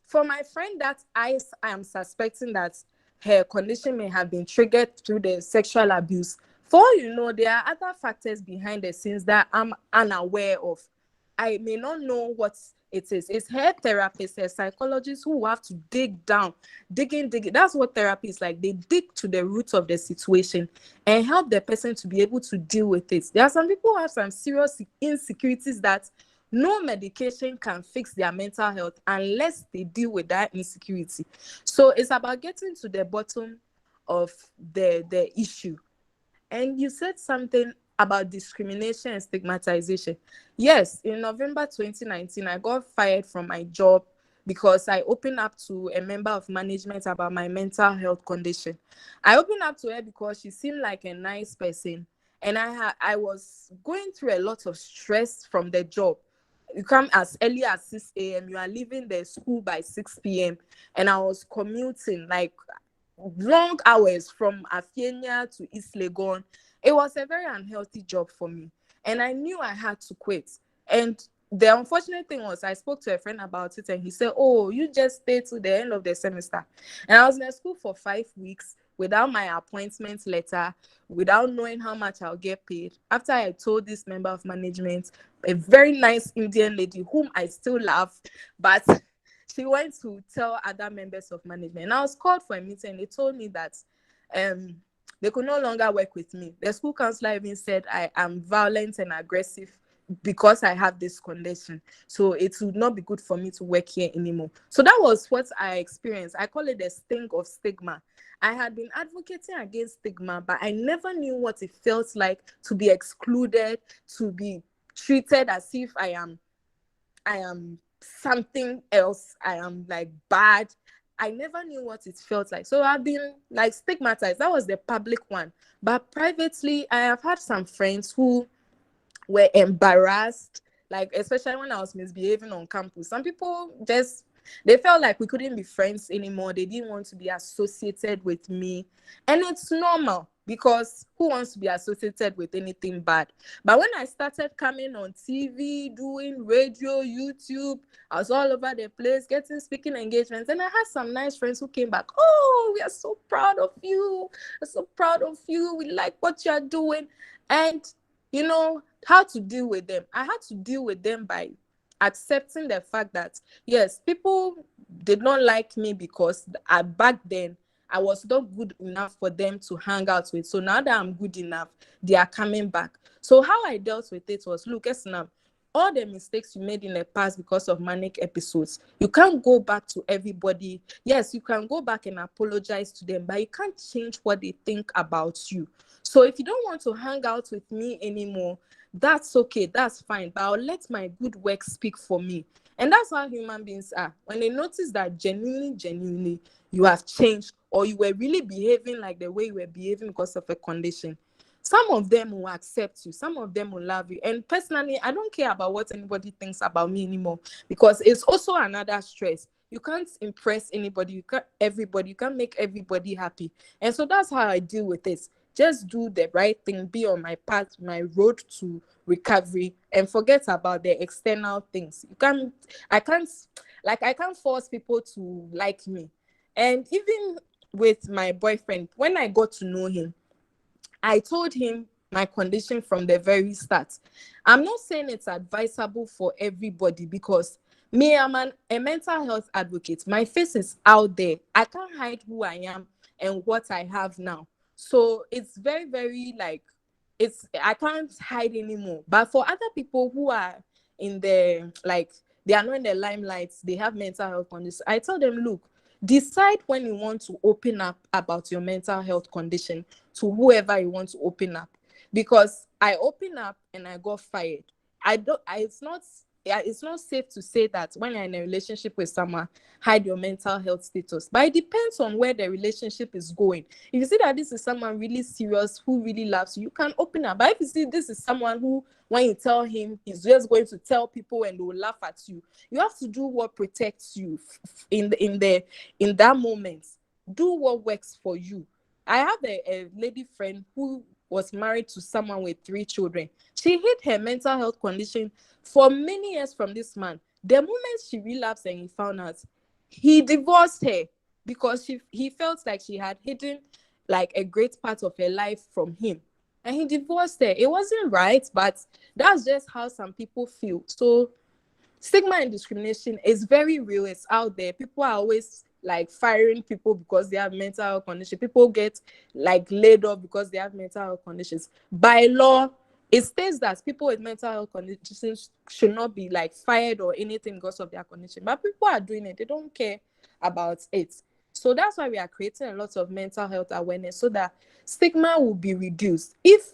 for my friend that I am suspecting that her condition may have been triggered through the sexual abuse. For all you know, there are other factors behind the scenes that I'm unaware of. I may not know what it is. It's her therapist, her psychologist who have to dig down, digging. That's what therapy is like. They dig to the roots of the situation and help the person to be able to deal with it. There are some people who have some serious insecurities that no medication can fix their mental health unless they deal with that insecurity. So it's about getting to the bottom of the issue. And you said something about discrimination and stigmatization. Yes, in November 2019, I got fired from my job because I opened up to a member of management about my mental health condition. I opened up to her because she seemed like a nice person. And I was going through a lot of stress from the job. You come as early as 6 a.m., you are leaving the school by 6 p.m. And I was commuting like long hours from Afienya to East Legon. It was a very unhealthy job for me. And I knew I had to quit. And the unfortunate thing was I spoke to a friend about it and he said, oh, you just stay to the end of the semester. And I was in the school for 5 weeks without my appointment letter, without knowing how much I'll get paid. After I told this member of management, a very nice Indian lady whom I still love, but she went to tell other members of management. And I was called for a meeting and they told me that they could no longer work with me. The school counselor even said I am violent and aggressive because I have this condition. So it would not be good for me to work here anymore. So that was what I experienced. I call it the sting of stigma. I had been advocating against stigma, but I never knew what it felt like to be excluded, to be treated as if I am something else. I am like bad. I never knew what it felt like. So I've been like stigmatized. That was the public one. But privately, I have had some friends who were embarrassed, like especially when I was misbehaving on campus. Some people they felt like we couldn't be friends anymore. They didn't want to be associated with me. And it's normal because who wants to be associated with anything bad? But when I started coming on TV, doing radio, YouTube, I was all over the place, getting speaking engagements. And I had some nice friends who came back. Oh, we are so proud of you. We're so proud of you. We like what you're doing. And you know how to deal with them. I had to deal with them by accepting the fact that yes, people did not like me because back then I was not good enough for them to hang out with. So now that I'm good enough, they are coming back. So how I dealt with it was, look, Esenam, all the mistakes you made in the past because of manic episodes, you can't go back to everybody. Yes, you can go back and apologize to them, but you can't change what they think about you. So if you don't want to hang out with me anymore, that's okay, that's fine. But I'll let my good work speak for me. And that's how human beings are. When they notice that genuinely you have changed, or you were really behaving like the way you were behaving because of a condition, some of them will accept you, some of them will love you. And personally, I don't care about what anybody thinks about me anymore, because it's also another stress. You can't impress anybody, you can't make everybody happy. And so that's how I deal with this. Just do the right thing, be on my path, my road to recovery, and forget about the external things. I can't force people to like me. And even with my boyfriend, when I got to know him, I told him my condition from the very start. I'm not saying it's advisable for everybody, because me, a mental health advocate. My face is out there. I can't hide who I am and what I have now. So it's very, very I can't hide anymore. But for other people who are in the, they are not in the limelight, they have mental health conditions, I tell them, look, decide when you want to open up about your mental health condition to whoever you want to open up. Because I open up and I got fired. It's not safe to say that when you're in a relationship with someone, hide your mental health status. But it depends on where the relationship is going. If you see that this is someone really serious who really loves you, you can open up. But if you see this is someone who, when you tell him, he's just going to tell people and they will laugh at you, you have to do what protects you in that moment. Do what works for you. I have a lady friend who was married to someone with 3 children. She hid her mental health condition for many years from this man. The moment she relapsed and he found out, he divorced her, because he felt like she had hidden like a great part of her life from him. And he divorced her. It wasn't right, but that's just how some people feel. So stigma and discrimination is very real. It's out there. People are always like firing people because they have mental health conditions. People get like laid off because they have mental health conditions. By law, it states that people with mental health conditions should not be like fired or anything because of their condition. But people are doing it. They don't care about it. So that's why we are creating a lot of mental health awareness, so that stigma will be reduced. If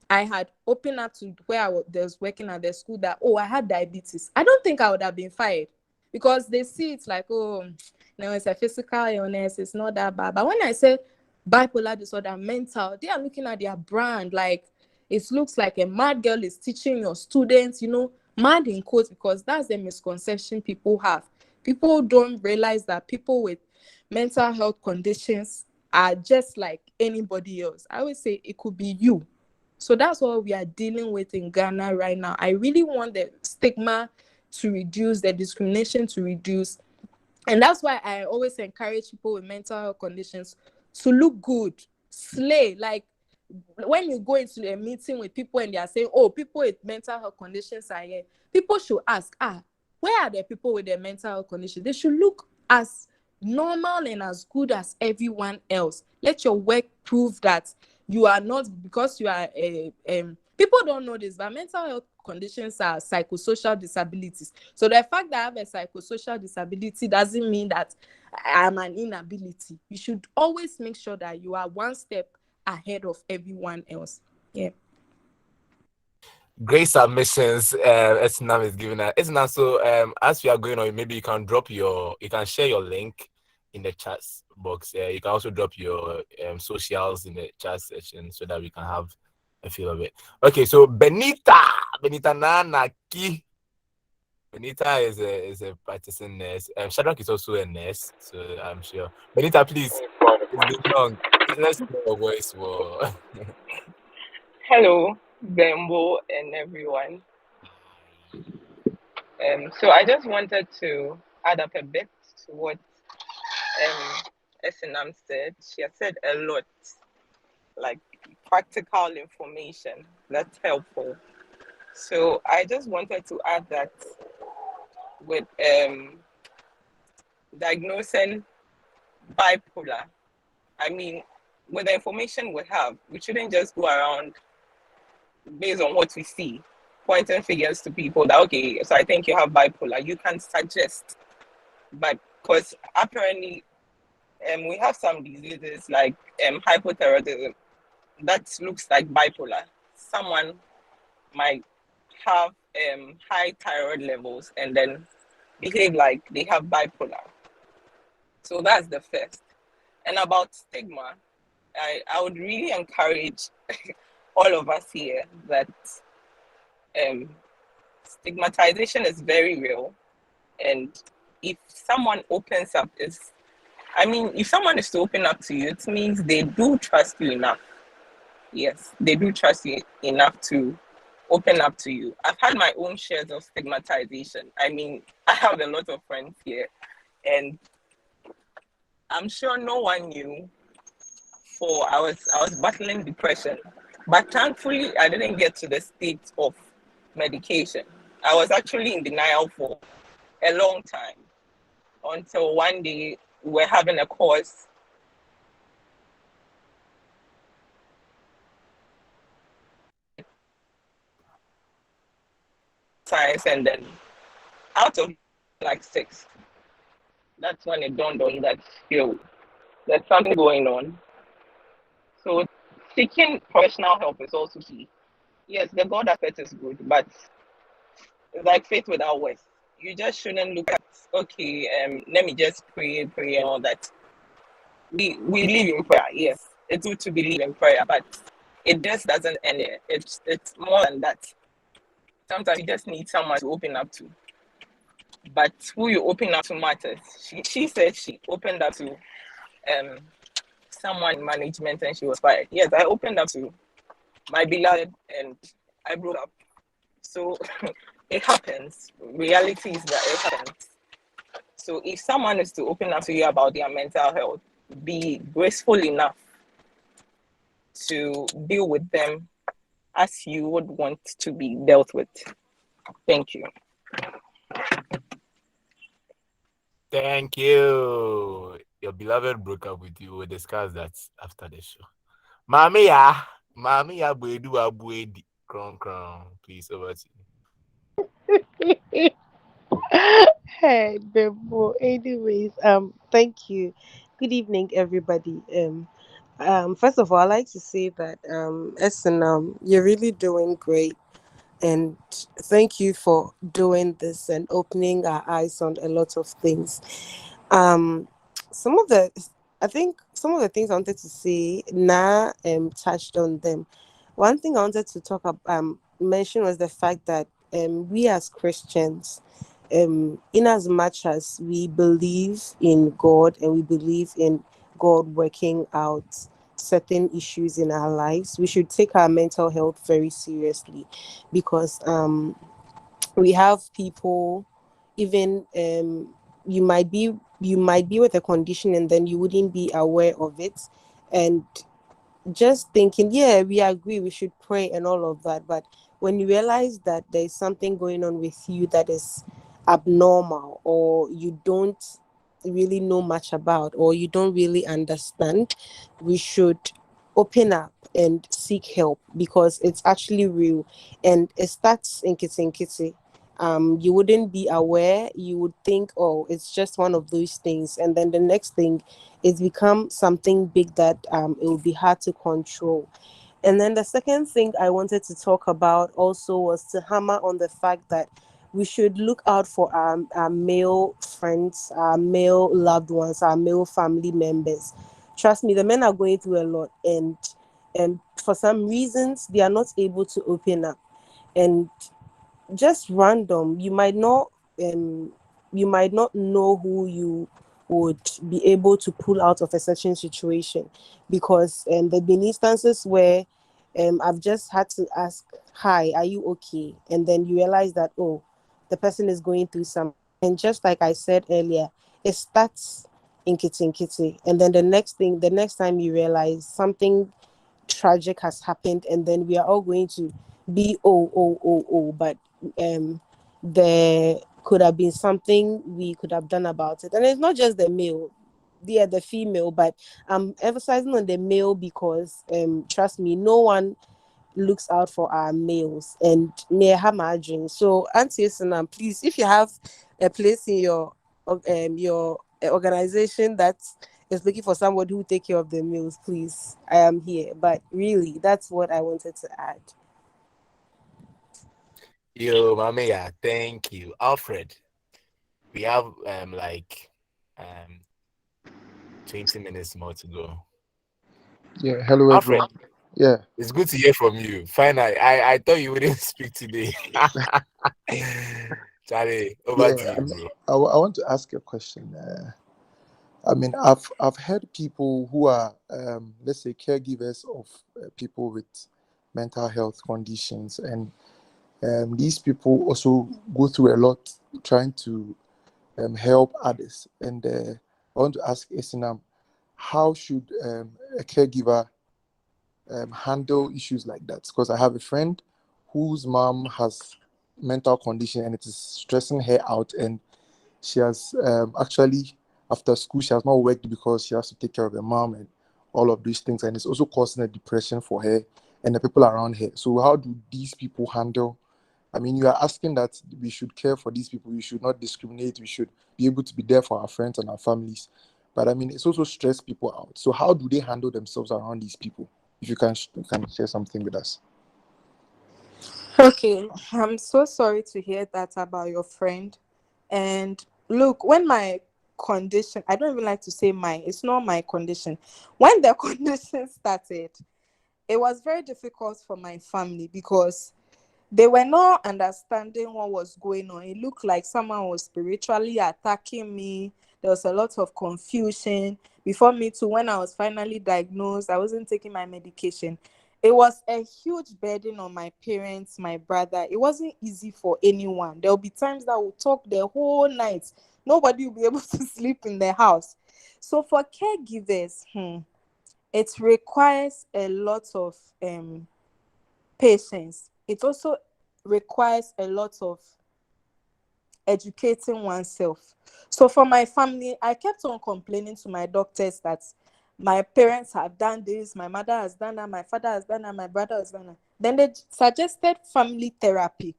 I had opened up to where I was working at the school that, oh, I had diabetes, I don't think I would have been fired, because they see it's like, oh, no, it's a physical illness, it's not that bad. But when I say bipolar disorder, mental, they are looking at their brand like it looks like a mad girl is teaching your students, mad in quotes, because that's the misconception people have. People don't realize that people with mental health conditions are just like anybody else. I always say it could be you. So that's what we are dealing with in Ghana right now. I really want the stigma to reduce, the discrimination to reduce. And that's why I always encourage people with mental health conditions to look good, slay. Like when you go into a meeting with people and they are saying, oh, people with mental health conditions are here, people should ask, where are the people with their mental health conditions? They should look as normal and as good as everyone else. Let your work prove that you are not, because you are people don't know this, but mental health conditions are psychosocial disabilities. So the fact that I have a psychosocial disability doesn't mean that I'm an inability. You should always make sure that you are one step ahead of everyone else. Yeah. Great submissions. Esenam is giving us. Esenam, so as we are going on, maybe you can share your link in the chat box. You can also drop your socials in the chat section so that we can have a feel of it. Okay, so Benita Nanaki. Benita is a practicing nurse. Shadrach is also a nurse, so I'm sure. Benita, please, it's been long. Let's hear your voice. Hello, Bembo and everyone. So I just wanted to add up a bit to what Esenam said. She has said a lot, like practical information that's helpful. So I just wanted to add that with diagnosing bipolar, I mean, with the information we have, we shouldn't just go around based on what we see, pointing figures to people that, okay, so I think you have bipolar. You can suggest, but because apparently we have some diseases like hypothyroidism that looks like bipolar. Someone might have high thyroid levels, and then behave like they have bipolar. So that's the first. And about stigma, I would really encourage all of us here that um, stigmatization is very real. And if someone opens up, if someone is to open up to you, it means they do trust you enough. Yes, they do trust you enough to open up to you. I've had my own shares of stigmatization. I have a lot of friends here, and I'm sure no one knew. I was battling depression, but thankfully I didn't get to the state of medication. I was actually in denial for a long time until one day we were having a course science, and then out of like six, that's when it dawned on me that yo, there's something going on. So seeking professional help is also key. Yes, the God aspect is good, but it's like faith without works. You just shouldn't look at okay, let me just pray and all that. We believe in prayer, yes. It's good to believe in prayer, but it just doesn't end it. It's more than that. Sometimes you just need someone to open up to. But who you open up to matters. She said she opened up to um someone in management and she was fired. Yes, I opened up to my beloved and I broke up. So it happens. Reality is that it happens. So if someone is to open up to you about their mental health, be graceful enough to deal with them as you would want to be dealt with. Thank you. Thank you. Your beloved broke up with you. We'll discuss that after the show. Mami ya bwedu abwedi. Kron. Please, over to you. Hey, Bebo. Anyways, thank you. Good evening, everybody. First of all, I'd like to say that Esenam, you're really doing great, and thank you for doing this and opening our eyes on a lot of things. Um, some of the, I think some of the things I wanted to say, touched on them. One thing I wanted to mention was the fact that we as Christians, in as much as we believe in God and we believe in God working out certain issues in our lives, we should take our mental health very seriously, because we have people, even you might be with a condition and then you wouldn't be aware of it, and just thinking, yeah, we agree, we should pray and all of that. But when you realize that there's something going on with you that is abnormal, or you don't really know much about, or you don't really understand, we should open up and seek help, because it's actually real and it starts in kitty. You wouldn't be aware, you would think, oh, it's just one of those things, and then the next thing, it's become something big that it will be hard to control. And then the second thing I wanted to talk about also was to hammer on the fact that we should look out for our male friends, our male loved ones, our male family members. Trust me, the men are going through a lot, and for some reasons they are not able to open up. And just random, um you might not know who you would be able to pull out of a certain situation, because there've been instances where I've just had to ask, hi, are you okay? And then you realize that, oh, the person is going through something, and just like I said earlier, it starts in kitty, and then the next time you realize, something tragic has happened, and then we are all going to be, oh, but um there could have been something we could have done about it. And it's not just the male, yeah, the female, but I'm emphasizing on the male because trust me, no one looks out for our males, and may have margin. So Auntie Esenam, please, if you have a place in your organization that is looking for somebody who take care of the males, please, I am here. But really, that's what I wanted to add. Yo, Mami, thank you. Alfred. We have like 20 minutes more to go. Yeah, hello Alfred, everyone. Yeah, it's good to hear from you. Finally, I thought you wouldn't speak today. Charlie, over yeah. to you, bro. I want to ask a question. I mean, I've heard people who are, let's say, caregivers of people with mental health conditions, and these people also go through a lot trying to help others. And I want to ask Esinam, how should a caregiver handle issues like that? Because I have a friend whose mom has mental condition and it is stressing her out, and she has actually after school she has not worked because she has to take care of her mom and all of these things, and it's also causing a depression for her and the people around her. So how do these people handle? I mean, you are asking that we should care for these people, we should not discriminate, we should be able to be there for our friends and our families. But I mean, it's also stress people out. So how do they handle themselves around these people? If you can share something with us. Okay, I'm so sorry to hear that about your friend. And look, when my condition, I don't even like to say mine, it's not my condition. When the condition started, it was very difficult for my family because they were not understanding what was going on. It looked like someone was spiritually attacking me. There was a lot of confusion. Before me too, when I was finally diagnosed, I wasn't taking my medication. It was a huge burden on my parents, my brother. It wasn't easy for anyone. There will be times that we'll talk the whole night. Nobody will be able to sleep in the house. So for caregivers, it requires a lot of patience. It also requires a lot of educating oneself. So for my family, I kept on complaining to my doctors that my parents have done this, my mother has done that, my father has done that, my brother has done that. Then they suggested family therapy.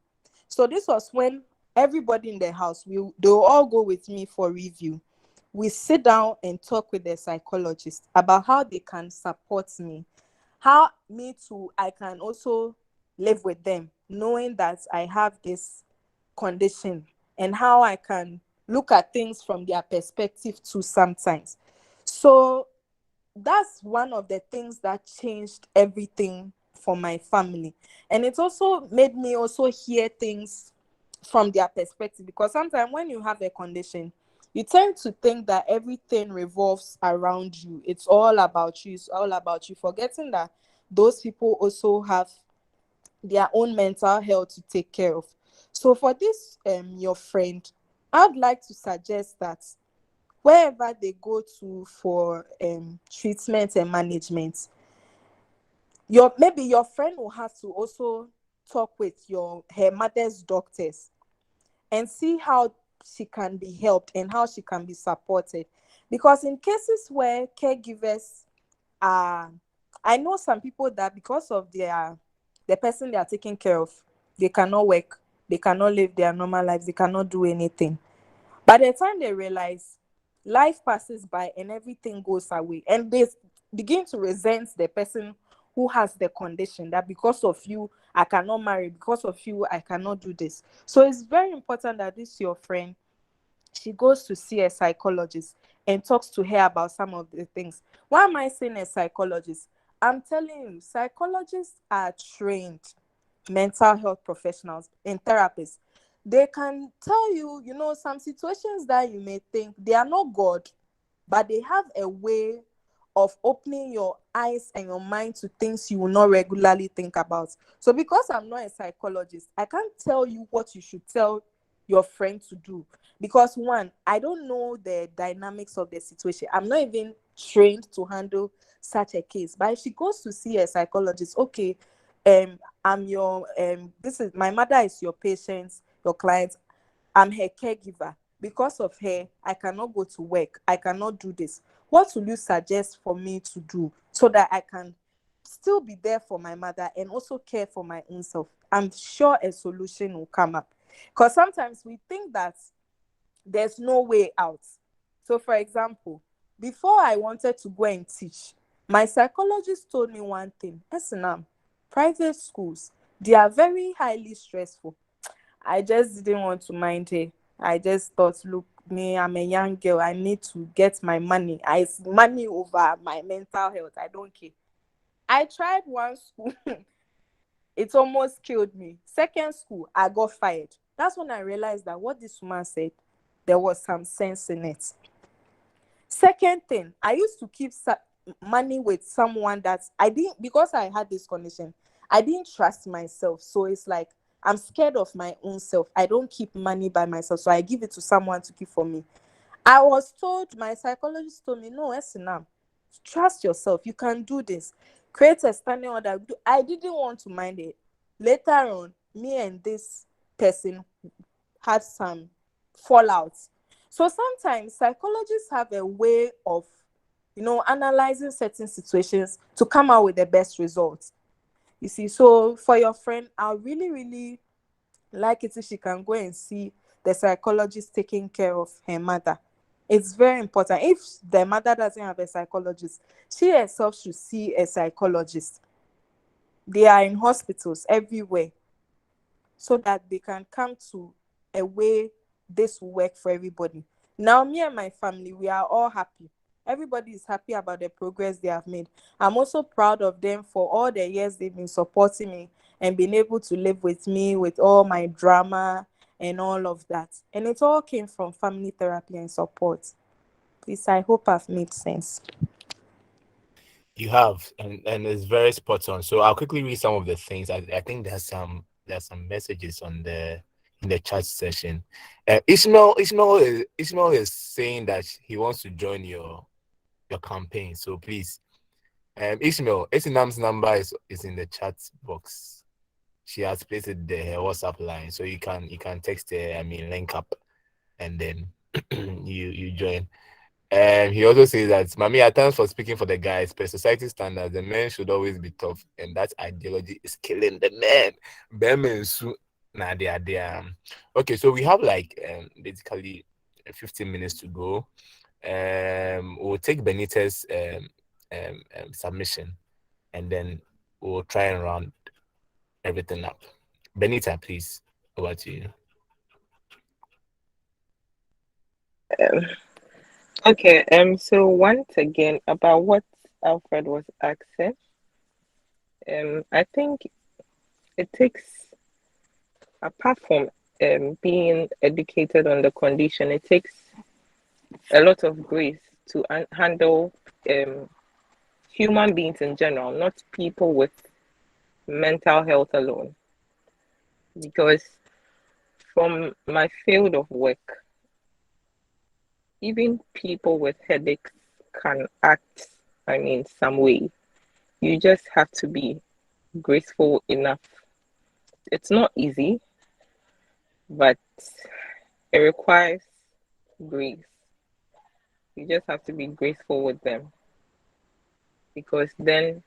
So this was when everybody in the house, they'll all go with me for review. We sit down and talk with the psychologist about how they can support me, how me too I can also live with them, knowing that I have this condition, and how I can look at things from their perspective too sometimes. So that's one of the things that changed everything for my family. And it also made me also hear things from their perspective, because sometimes when you have a condition, you tend to think that everything revolves around you. It's all about you. It's all about you, forgetting that those people also have their own mental health to take care of. So for this your friend, I'd like to suggest that wherever they go to for treatment and management, maybe your friend will have to also talk with her mother's doctors and see how she can be helped and how she can be supported. Because in cases where caregivers are, I know some people that because of the person they are taking care of, they cannot work, they cannot live their normal lives, they cannot do anything. By the time they realize, life passes by and everything goes away, and they begin to resent the person who has the condition, that because of you I cannot marry, because of you I cannot do this. So it's very important that this your friend, she goes to see a psychologist and talks to her about some of the things. Why am I saying a psychologist? I'm telling you, psychologists are trained mental health professionals and therapists. They can tell you, some situations that you may think they are not God, but they have a way of opening your eyes and your mind to things you will not regularly think about. So because I'm not a psychologist, I can't tell you what you should tell your friend to do, because one, I don't know the dynamics of the situation. I'm not even trained to handle such a case. But if she goes to see a psychologist, okay, I'm your this is my mother is your patient, your client, I'm her caregiver. Because of her, I cannot go to work, I cannot do this. What will you suggest for me to do so that I can still be there for my mother and also care for my own self? I'm sure a solution will come up. Because sometimes we think that there's no way out. So, for example, before I wanted to go and teach, my psychologist told me one thing: Esenam, private schools, they are very highly stressful. I just didn't want to mind her. I just thought, look, me, I'm a young girl. I need to get my money. It's money over my mental health. I don't care. I tried one school. It almost killed me. Second school, I got fired. That's when I realized that what this woman said, there was some sense in it. Second thing, I used to keep money with someone that I didn't, because I had this condition, I didn't trust myself. So it's like, I'm scared of my own self. I don't keep money by myself. So I give it to someone to keep for me. I was told, my psychologist told me, no, Esenam, trust yourself. You can do this. Create a standing order. I didn't want to mind it. Later on, me and this person had some fallouts. So sometimes psychologists have a way of, analyzing certain situations to come out with the best results. You see, so for your friend, I really, really like it if she can go and see the psychologist taking care of her mother. It's very important. If the mother doesn't have a psychologist, she herself should see a psychologist. They are in hospitals everywhere, so that they can come to a way this will work for everybody. Now, me and my family, we are all happy. Everybody is happy about the progress they have made. I'm also proud of them for all the years they've been supporting me and being able to live with me with all my drama and all of that. And it all came from family therapy and support. Please, I hope I've made sense. You have, and it's very spot on. So I'll quickly read some of the things. I think there's some messages on the in the chat session. Ishmael is saying that he wants to join your campaign. So please, Ishmael, Esenam's number is in the chat box. She has placed it there, her WhatsApp line, so you can text her. I mean, link up, and then you join. And he also says that, Mami, at times for speaking for the guys, per society standards, the men should always be tough, and that ideology is killing the men. Nah, they are there. Okay, so we have like basically 15 minutes to go. We'll take Benita's submission, and then we'll try and round everything up. Benita, please, over to you. Okay. So once again, about what Alfred was asking, I think it takes, apart from being educated on the condition, it takes a lot of grace to handle human beings in general, not people with mental health alone. Because from my field of work, even people with headaches can act, some way. You just have to be graceful enough. It's not easy, but it requires grace. You just have to be graceful with them, because then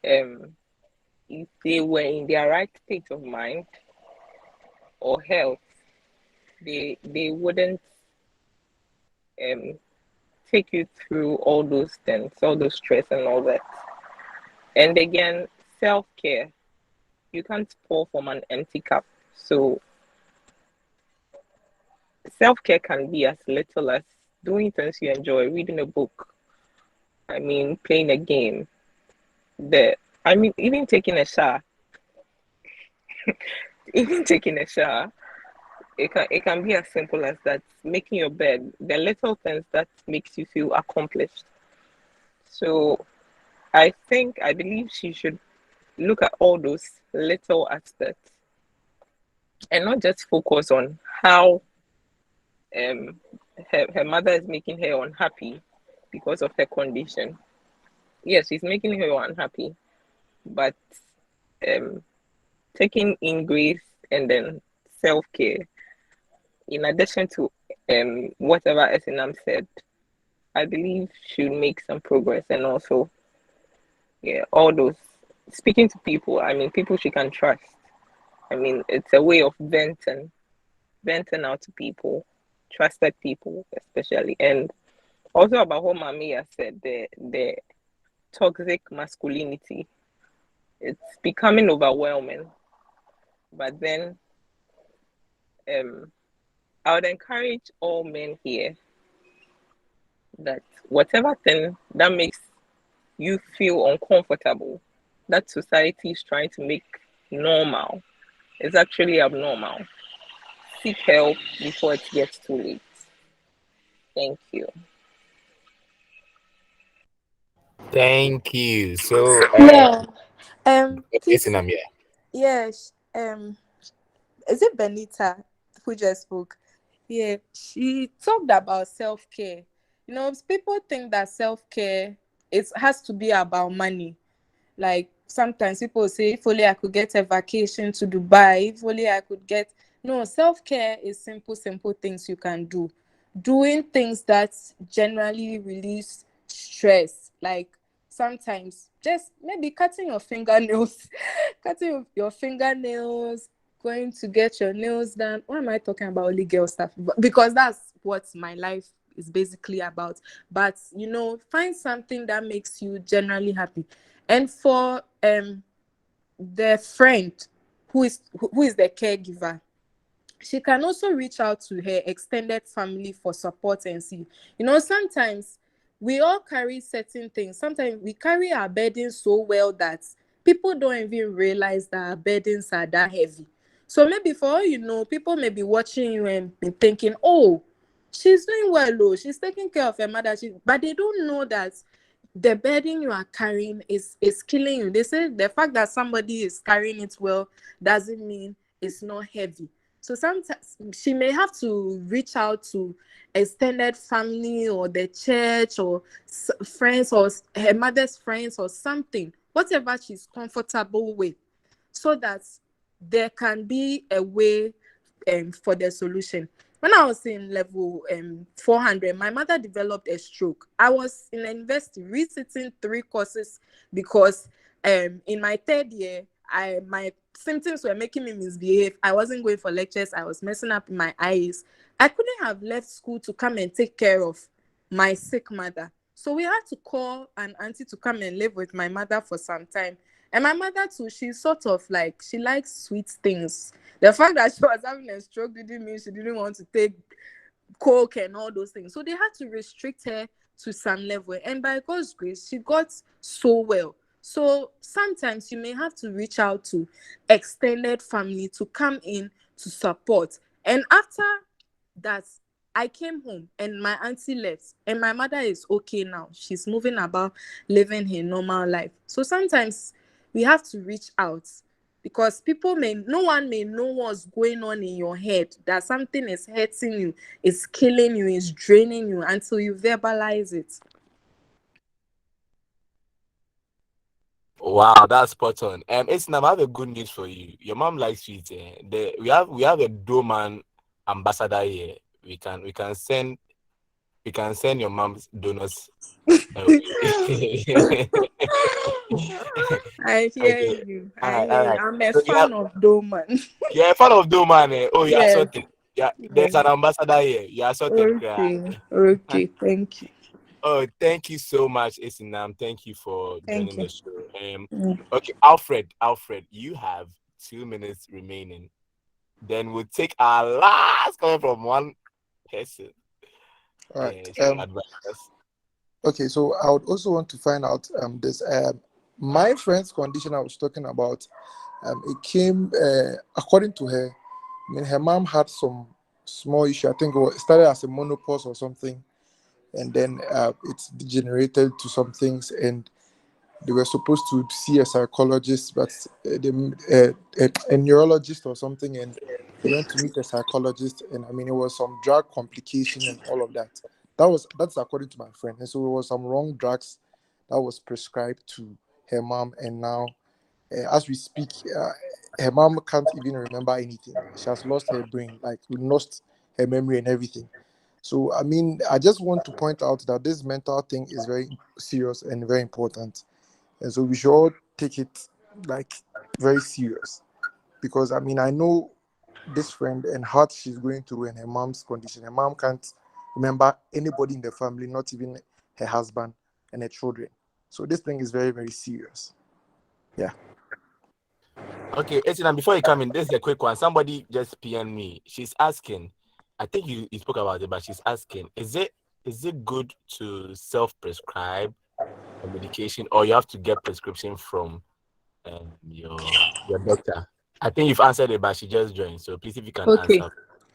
if they were in their right state of mind or health, they wouldn't take you through all those things, all those stress and all that. And again, self-care. You can't pour from an empty cup. So self-care can be as little as doing things you enjoy, reading a book, playing a game, even taking a shower. Even taking a shower, it can be as simple as that. Making your bed, the little things that makes you feel accomplished. So I believe she should look at all those little aspects and not just focus on how her mother is making her unhappy because of her condition. Yes, she's making her unhappy, but taking in grace and then self-care, in addition to whatever Esenam said, I believe she'll make some progress. And also, all those speaking to people, people she can trust. It's a way of venting out to people, trusted people especially. And also about what Mamiya said, the toxic masculinity, it's becoming overwhelming. But then I would encourage all men here that whatever thing that makes you feel uncomfortable, that society is trying to make normal, is actually abnormal. Seek help before it gets too late. Thank you. Thank you. So, Yeah. listen, Please. I'm here. Yes. Is it Benita who just spoke? Yeah, she talked about self-care. People think that self-care it has to be about money. Like sometimes people say, if only I could get a vacation to Dubai, if only I could get. No, self-care is simple things you can do. Doing things that generally release stress. Like sometimes just maybe cutting your fingernails, cutting your fingernails, going to get your nails done. Why am I talking about only girl stuff? Because that's what my life is basically about. But find something that makes you generally happy. And for the friend who is the caregiver, she can also reach out to her extended family for support and see. Sometimes we all carry certain things. Sometimes we carry our burdens so well that people don't even realize that our burdens are that heavy. So maybe for all you know, people may be watching you and be thinking, oh, she's doing well, oh, she's taking care of her mother. But they don't know that the burden you are carrying is killing you. They say the fact that somebody is carrying it well doesn't mean it's not heavy. So sometimes she may have to reach out to extended family or the church or friends or her mother's friends or something, whatever she's comfortable with, so that there can be a way for the solution. When I was in level 400, my mother developed a stroke. I was in a university resitting 3 courses because in my 3rd year, my symptoms were making me misbehave. I wasn't going for lectures. I was messing up my eyes. I couldn't have left school to come and take care of my sick mother. So we had to call an auntie to come and live with my mother for some time. And my mother too, she's sort of like, she likes sweet things. The fact that she was having a stroke didn't mean she didn't want to take coke and all those things. So they had to restrict her to some level. And by God's grace, she got so well. So sometimes you may have to reach out to extended family to come in to support. And after that, I came home and my auntie left and my mother is okay now. She's moving about, living her normal life. So sometimes we have to reach out because no one may know what's going on in your head, that something is hurting you, is killing you, is draining you until you verbalize it. Wow, that's spot on. Esinam, I have a good news for you. Your mom likes sweets. We have a Doman ambassador here. We can send your mom's donuts away. I hear Okay. you. All I right, hear all you. right. I'm a So fan of Doman. you're a fan of Doman. Oh, you are Yes. sorted. Yeah, there's Yes. an ambassador here. You are sorted. Okay. Okay. Thank you. Oh, thank you so much, Esinam. Thank you for Thank joining you. the show. Okay, Alfred, you have 2 minutes remaining. Then we'll take our last comment from one person. All right. She will advise us. Okay, so I would also want to find out this my friend's condition I was talking about. It came according to her. I mean, her mom had some small issue. I think it started as a menopause or something, and then it's degenerated to some things, and they were supposed to see a psychologist, but a neurologist or something, and they went to meet a psychologist, and I mean, it was some drug complication and all of that. That's according to my friend, and so it was some wrong drugs that was prescribed to her mom, and now, as we speak, her mom can't even remember anything. She has lost her brain, like lost her memory and everything. So, I mean, I just want to point out that this mental thing is very serious and very important. And so we should all take it like very serious. Because I mean, I know this friend and what she's going through and her mom's condition. Her mom can't remember anybody in the family, not even her husband and her children. So this thing is very, very serious. Yeah. Okay, Esinam, before you come in, this is a quick one. Somebody just PM me. She's asking, I think you spoke about it, but she's asking, is it good to self-prescribe a medication, or you have to get prescription from your doctor? I think you've answered it, but she just joined. So please, if you can Okay. answer.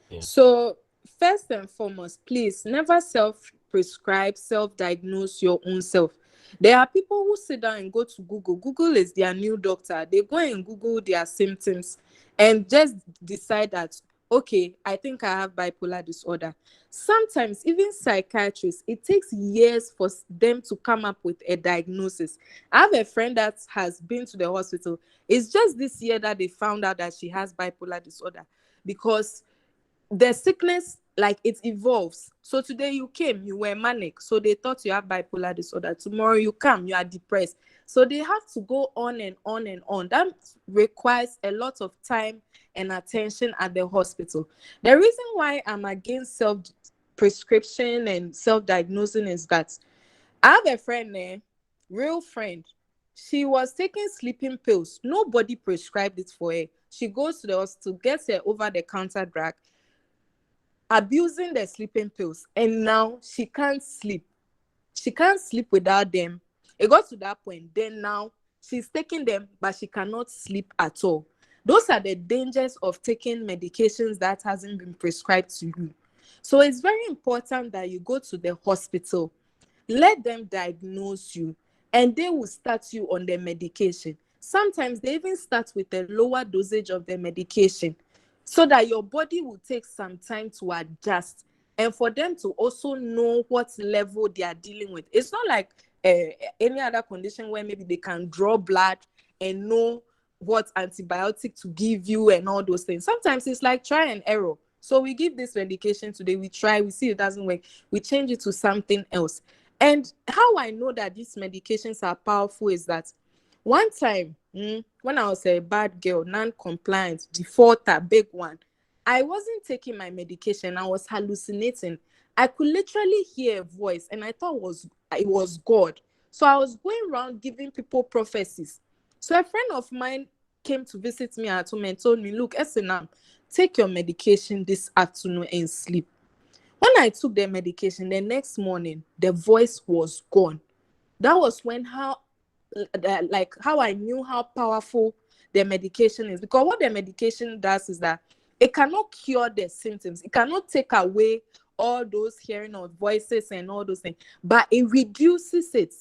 Yeah. So, first and foremost, please never self prescribe, self diagnose your own self. There are people who sit down and go to Google. Google is their new doctor. They go and Google their symptoms and just decide that, okay, I think I have bipolar disorder. Sometimes, even psychiatrists, it takes years for them to come up with a diagnosis. I have a friend that has been to the hospital. It's just this year that they found out that she has bipolar disorder because the sickness, like, it evolves. So today you came, you were manic, so they thought you have bipolar disorder. Tomorrow you come, you are depressed. So they have to go on and on and on. That requires a lot of time and attention at the hospital. The reason why I'm against self prescription and self-diagnosing is that I have a friend there, real friend. She was taking sleeping pills. Nobody prescribed it for her. She goes to the hospital, gets her over-the-counter drug, abusing the sleeping pills, and now she can't sleep. She can't sleep without them. It got to that point. Then now she's taking them, but she cannot sleep at all. Those are the dangers of taking medications that hasn't been prescribed to you. So it's very important that you go to the hospital, let them diagnose you, and they will start you on the medication. Sometimes they even start with a lower dosage of the medication so that your body will take some time to adjust and for them to also know what level they are dealing with. It's not like any other condition where maybe they can draw blood and know what antibiotic to give you and all those things. Sometimes it's like try and error. So we give this medication today, we try, we see it doesn't work, we change it to something else. And how I know that these medications are powerful is that one time, when I was a bad girl, non-compliant, defaulter, big one, I wasn't taking my medication. I was hallucinating. I could literally hear a voice, and I thought it was God. So I was going around giving people prophecies. So a friend of mine came to visit me at home and told me, "Look, Esenam, take your medication this afternoon and sleep." When I took the medication, the next morning, the voice was gone. That was when how I knew how powerful the medication is. Because what the medication does is that it cannot cure the symptoms. It cannot take away all those hearing of voices and all those things, but it reduces it.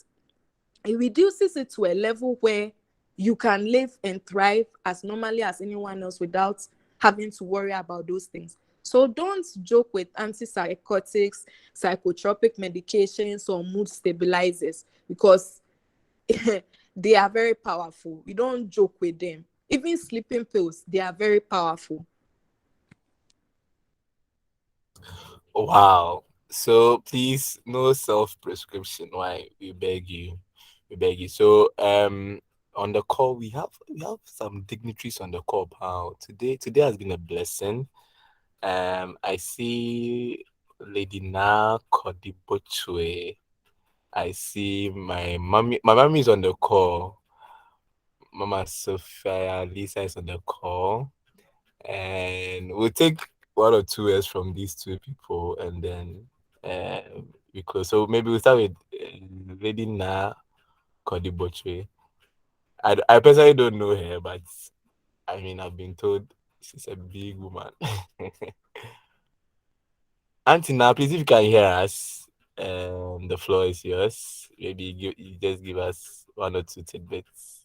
It reduces it to a level where you can live and thrive as normally as anyone else without having to worry about those things. So don't joke with antipsychotics, psychotropic medications, or mood stabilizers because they are very powerful. You don't joke with them. Even sleeping pills, they are very powerful. Wow. So please, no self-prescription. Why? We beg you. We beg you. So on the call we have some dignitaries on the call, pal. Today has been a blessing. I see Lady Na Kodibochwe. I see my mommy. My mommy is on the call. Mama Sophia Lisa is on the call. And we'll take one or two words from these two people and then we close. So maybe we'll start with Lady Na Kodibochwe. I personally don't know her, but I mean, I've been told she's a big woman. Auntie Na, please, if you can hear us, the floor is yours. Maybe you just give us one or two tidbits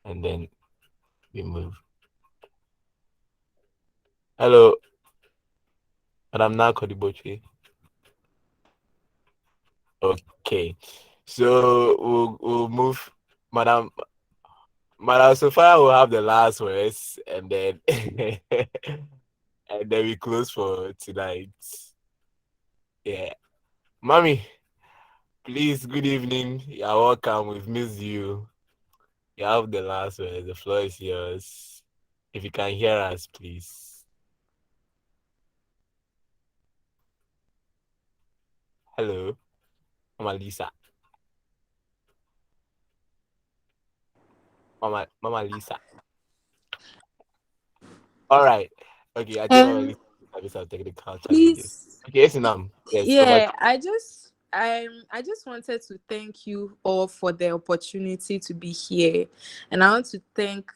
and then we move. Hello, Madam Na Kodibochwe. Okay, so we'll move, Madam. Madam Sophia will have the last words, and then and then we close for tonight. Yeah, mommy, please. Good evening. You're welcome. We've missed you. You have the last words. The floor is yours. If you can hear us, please. Hello, Mama Lisa. Mama Lisa. All right. Okay, I think Mama Um, Lisa. having some technical challenges. Please, Okay, Esinam. Yes, over. yeah, I just wanted to thank you all for the opportunity to be here, and I want to thank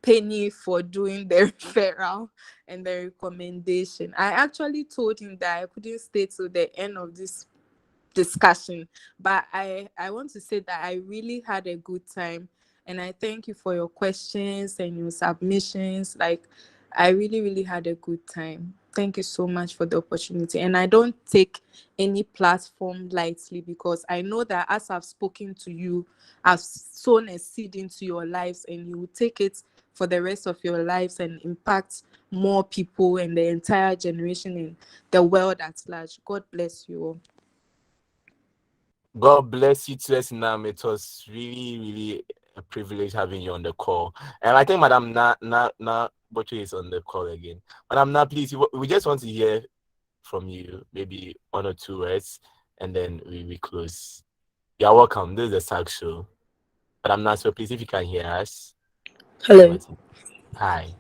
Penny for doing the referral and the recommendation. I actually told him that I couldn't stay till the end of this discussion, but I want to say that I really had a good time, and I thank you for your questions and your submissions. Like, I really had a good time. Thank you so much for the opportunity, and I don't take any platform lightly, because I know that as I've spoken to you, I've sown a seed into your lives, and you will take it for the rest of your lives and impact more people and the entire generation in the world at large. God bless you all. God bless you too, Esinam. It was really a privilege having you on the call. And I think Madam Na Botche is on the call again. Madam Na, please, we just want to hear from you, maybe one or two words, and then we close. You're welcome. This is the Ssag show. Madam Na, so please, if you can hear us, Hello. over to you. Hi.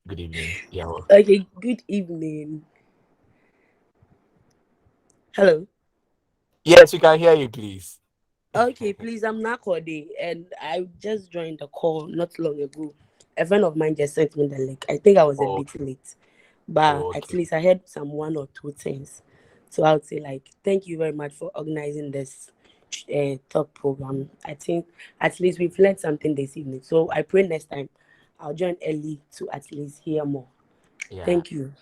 Good evening. Yeah. Okay, good evening. Hello. Yes, we can hear you, please. Okay, please, I'm Nakode, and I just joined the call not long ago. A friend of mine just sent me the link. I think I was a Oh, bit late, but at okay. least I heard some one or two things. So I would say, like, thank you very much for organizing this talk program. I think at least we've learned something this evening. So I pray next time I'll join early to at least hear more. Yeah. Thank you.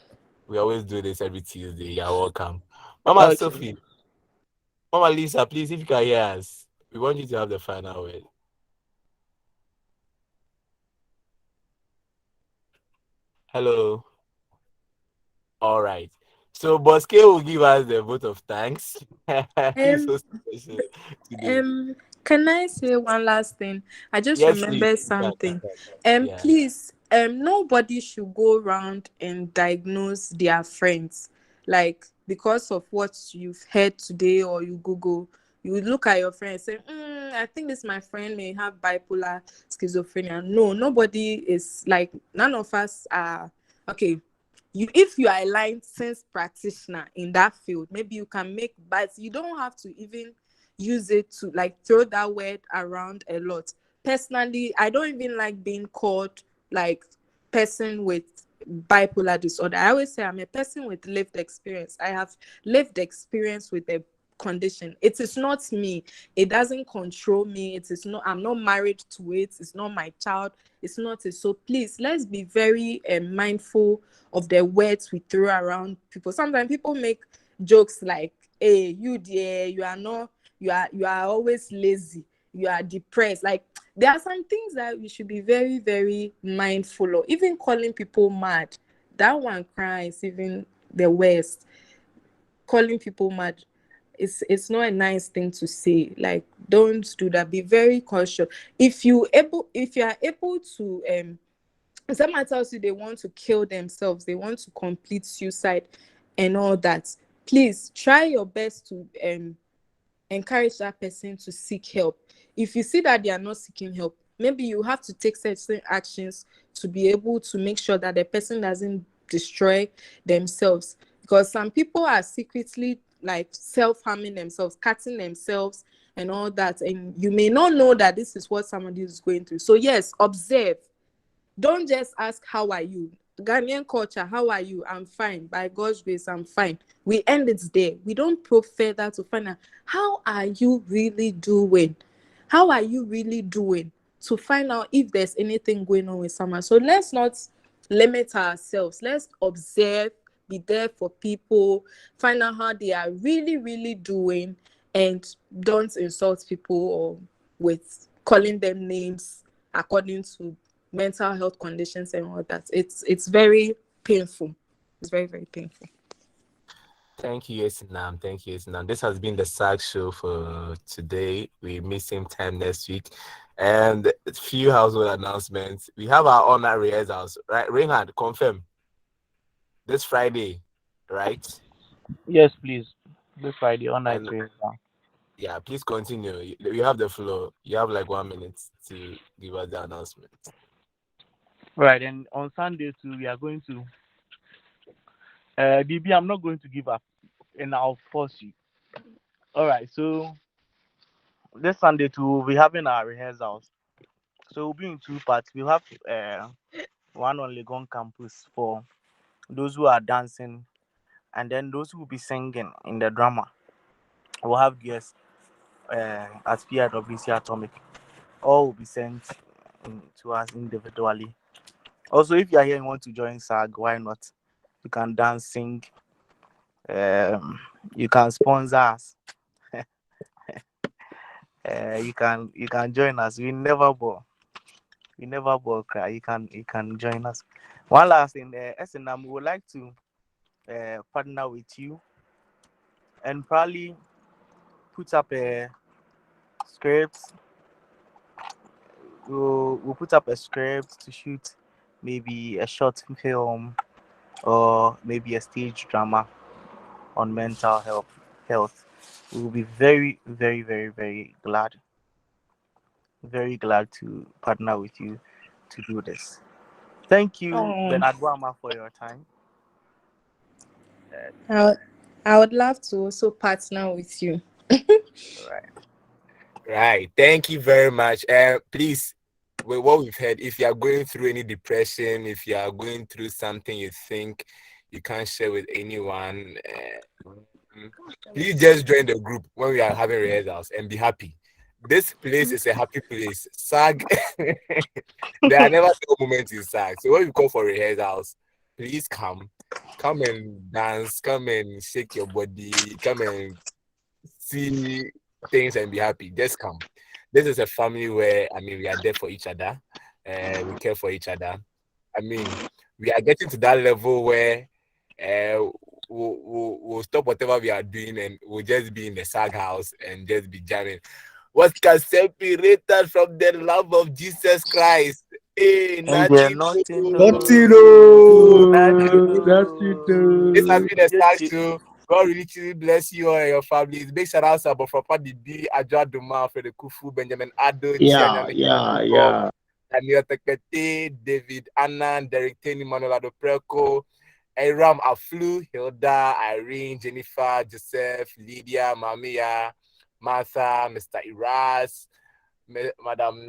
We always do this every Tuesday. You're welcome. Mama Okay. Sophie, Mama Lisa, please, if you can hear us, we want you to have the final word. Hello. All right. So Boske will give us the vote of thanks. He's Um, so special today. can I say one last thing? I just Yes, please. remembered You can. something. Yeah. Please, nobody should go around and diagnose their friends, like, because of what you've heard today, or you Google. You would look at your friend and say, I think this my friend may have bipolar schizophrenia. No, nobody is like, none of us are okay. You, if you are a licensed practitioner in that field, maybe you can make, but you don't have to even use it to like throw that word around a lot. Personally, I don't even like being called like person with bipolar disorder. I always say I'm a person with lived experience. I have lived experience with the condition. It is not me. It doesn't control me. It is not, I'm not married to it. It's not my child. It's not it. So please, let's be very mindful of the words we throw around people. Sometimes people make jokes like, hey, you dear, you are not, you are always lazy, you are depressed. Like, there are some things that we should be very mindful of. Even calling people mad, that one cries even the worst. Calling people mad, it's not a nice thing to say. Like, don't do that. Be very cautious. If you are able to someone tells you they want to kill themselves, they want to complete suicide and all that, please try your best to encourage that person to seek help. If you see that they are not seeking help, maybe you have to take certain actions to be able to make sure that the person doesn't destroy themselves. Because some people are secretly like self-harming themselves, cutting themselves and all that, and you may not know that this is what somebody is going through. So yes, observe. Don't just ask, how are you? Ghanaian culture, how are you? I'm fine. By God's grace, I'm fine. We end it there. We don't probe further to find out, how are you really doing? How are you really doing? To find out if there's anything going on with someone. So let's not limit ourselves. Let's observe, be there for people, find out how they are really doing, and don't insult people or with calling them names according to mental health conditions and all that. It's very painful. It's very painful. Thank you, Esinam. Thank you, Esinam. This has been the Ssag show for today. We meet same time next week. And a few household announcements. We have our honor rehearsals, right? Reinhard, confirm. This Friday, right? Yes, please. This Friday, all night And prayer. yeah, please continue. You have the floor. You have like 1 minute to give us the announcement. Right, and on Sunday too, we are going to BB, I'm not going to give up, and I'll force you. All right. So this Sunday too, we'll be having our rehearsals. So we'll be in two parts. We'll have one on Legon campus for those who are dancing, and then those who will be singing in the drama. We'll have guests at PIWC Atomic. All will be sent to us individually. Also, if you are here and want to join Ssag, why not? You can dance, sing. You can sponsor us. You can join us. We never bore. We never bore. Cry. You can join us. One last thing, Esenam, we would like to partner with you and probably put up a script. We'll put up a script to shoot maybe a short film or maybe a stage drama on mental health. We will be very, very, very, very glad to partner with you to do this. Thank you, Bernard Wama, for your time. I would love to also partner with you. Right. Thank you very much. Please, with what we've heard, if you are going through any depression, if you are going through something you think you can't share with anyone, please just join the group when we are having rehearsals and be happy. This place is a happy place. Ssag, there are never dull moments in Ssag. So when we call for rehearsals, please come and dance, come and shake your body, come and see things and be happy. Just come. This is a family where we are there for each other, we care for each other. We are getting to that level where we'll stop whatever we are doing and we'll just be in the Ssag house and just be jamming. What can separate us from the love of Jesus Christ? Hey, And you're nothing. nothing. Nothing. This has been a Ssag show. God really bless you all and your families. Big shout out to Papa DB, Adja Duma, Fred Kufu, Benjamin Ado, Yeah. Daniel Tekete, David Annan, Derek Teni, Manuel Adopreko, Aram Aflu, Hilda, Irene, Jennifer, Joseph, Lydia, Mamia, Martha, Mr. Iras, Madam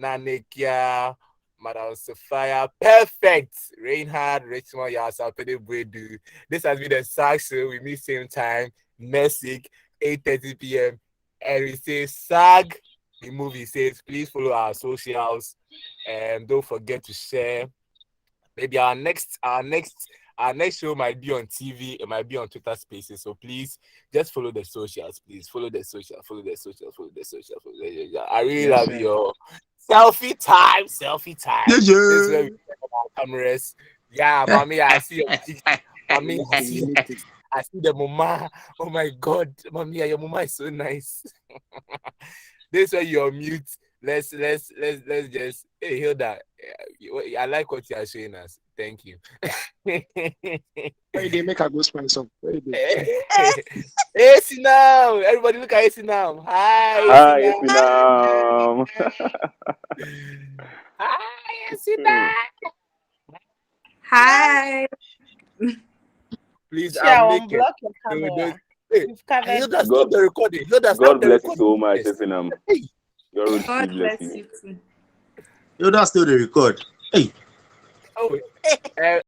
Nanekia, Madam Sophia, perfect. Reinhard, Richmond, Yasa, Pedebwedu. This has been a Ssag show. We meet same time next week, 8:30 p.m. And we say Ssag, the movie says, please follow our socials and don't forget to share. Maybe our next show might be on TV, it might be on Twitter Spaces. So please just follow the socials, please. Follow the socials. I really love you. Selfie time. This is where we have our cameras. Yeah, mommy, I see your cheeks. Mommy, I see the mama. Oh my god, mommy, your mama is so nice. This is where you're mute. Let's just hey Hilda. I like what you are showing us. Thank you. They make a good sponsor. Esenam! Everybody look at Esenam. Hi, Esenam. Hi, Esenam. Hi. Please, block your camera. Hilda, stop the recording. God bless you so much, Esenam. God bless you too. Hilda, still the record. Hey. Oh,